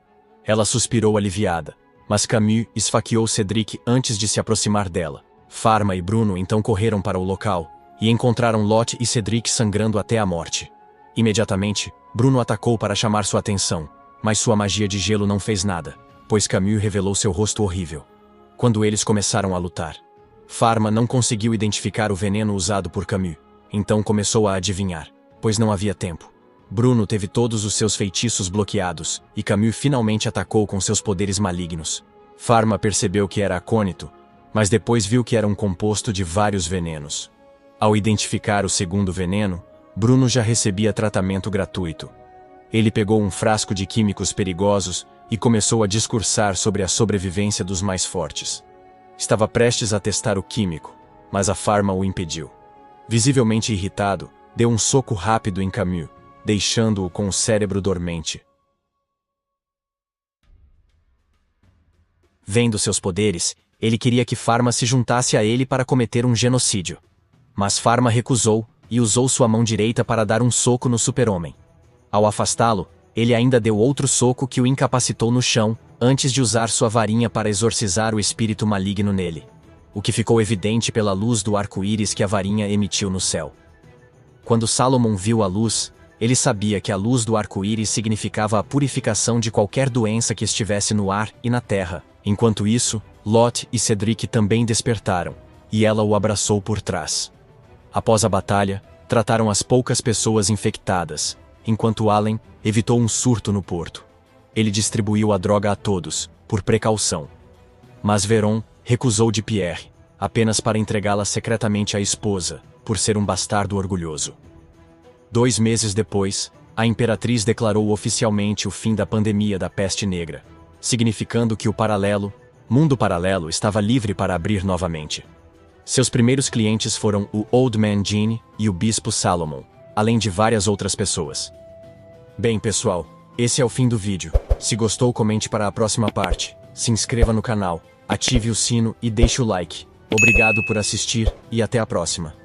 A: Ela suspirou aliviada, mas Camus esfaqueou Cedric antes de se aproximar dela. Pharma e Bruno então correram para o local, e encontraram Lotte e Cedric sangrando até a morte. Imediatamente, Bruno atacou para chamar sua atenção, mas sua magia de gelo não fez nada, pois Camus revelou seu rosto horrível. Quando eles começaram a lutar, Pharma não conseguiu identificar o veneno usado por Camus, então começou a adivinhar, pois não havia tempo. Bruno teve todos os seus feitiços bloqueados, e Camus finalmente atacou com seus poderes malignos. Pharma percebeu que era acônito, mas depois viu que era um composto de vários venenos. Ao identificar o segundo veneno, Bruno já recebia tratamento gratuito. Ele pegou um frasco de químicos perigosos e começou a discursar sobre a sobrevivência dos mais fortes. Estava prestes a testar o químico, mas a Pharma o impediu. Visivelmente irritado, deu um soco rápido em Camus, deixando-o com o cérebro dormente. Vendo seus poderes, ele queria que Pharma se juntasse a ele para cometer um genocídio. Mas Pharma recusou e usou sua mão direita para dar um soco no super-homem. Ao afastá-lo, ele ainda deu outro soco que o incapacitou no chão, antes de usar sua varinha para exorcizar o espírito maligno nele. O que ficou evidente pela luz do arco-íris que a varinha emitiu no céu. Quando Salomon viu a luz, ele sabia que a luz do arco-íris significava a purificação de qualquer doença que estivesse no ar e na terra. Enquanto isso, Lotte e Cedric também despertaram, e ela o abraçou por trás. Após a batalha, trataram as poucas pessoas infectadas, enquanto Allen evitou um surto no porto. Ele distribuiu a droga a todos, por precaução. Mas Veron recusou de Pierre, apenas para entregá-la secretamente à esposa, por ser um bastardo orgulhoso. 2 meses depois, a imperatriz declarou oficialmente o fim da pandemia da peste negra, significando que o mundo paralelo estava livre para abrir novamente. Seus primeiros clientes foram o Old Man Jean e o Bispo Salomon, além de várias outras pessoas. Bem, pessoal, esse é o fim do vídeo. Se gostou, comente para a próxima parte. Se inscreva no canal, ative o sino e deixe o like. Obrigado por assistir e até a próxima.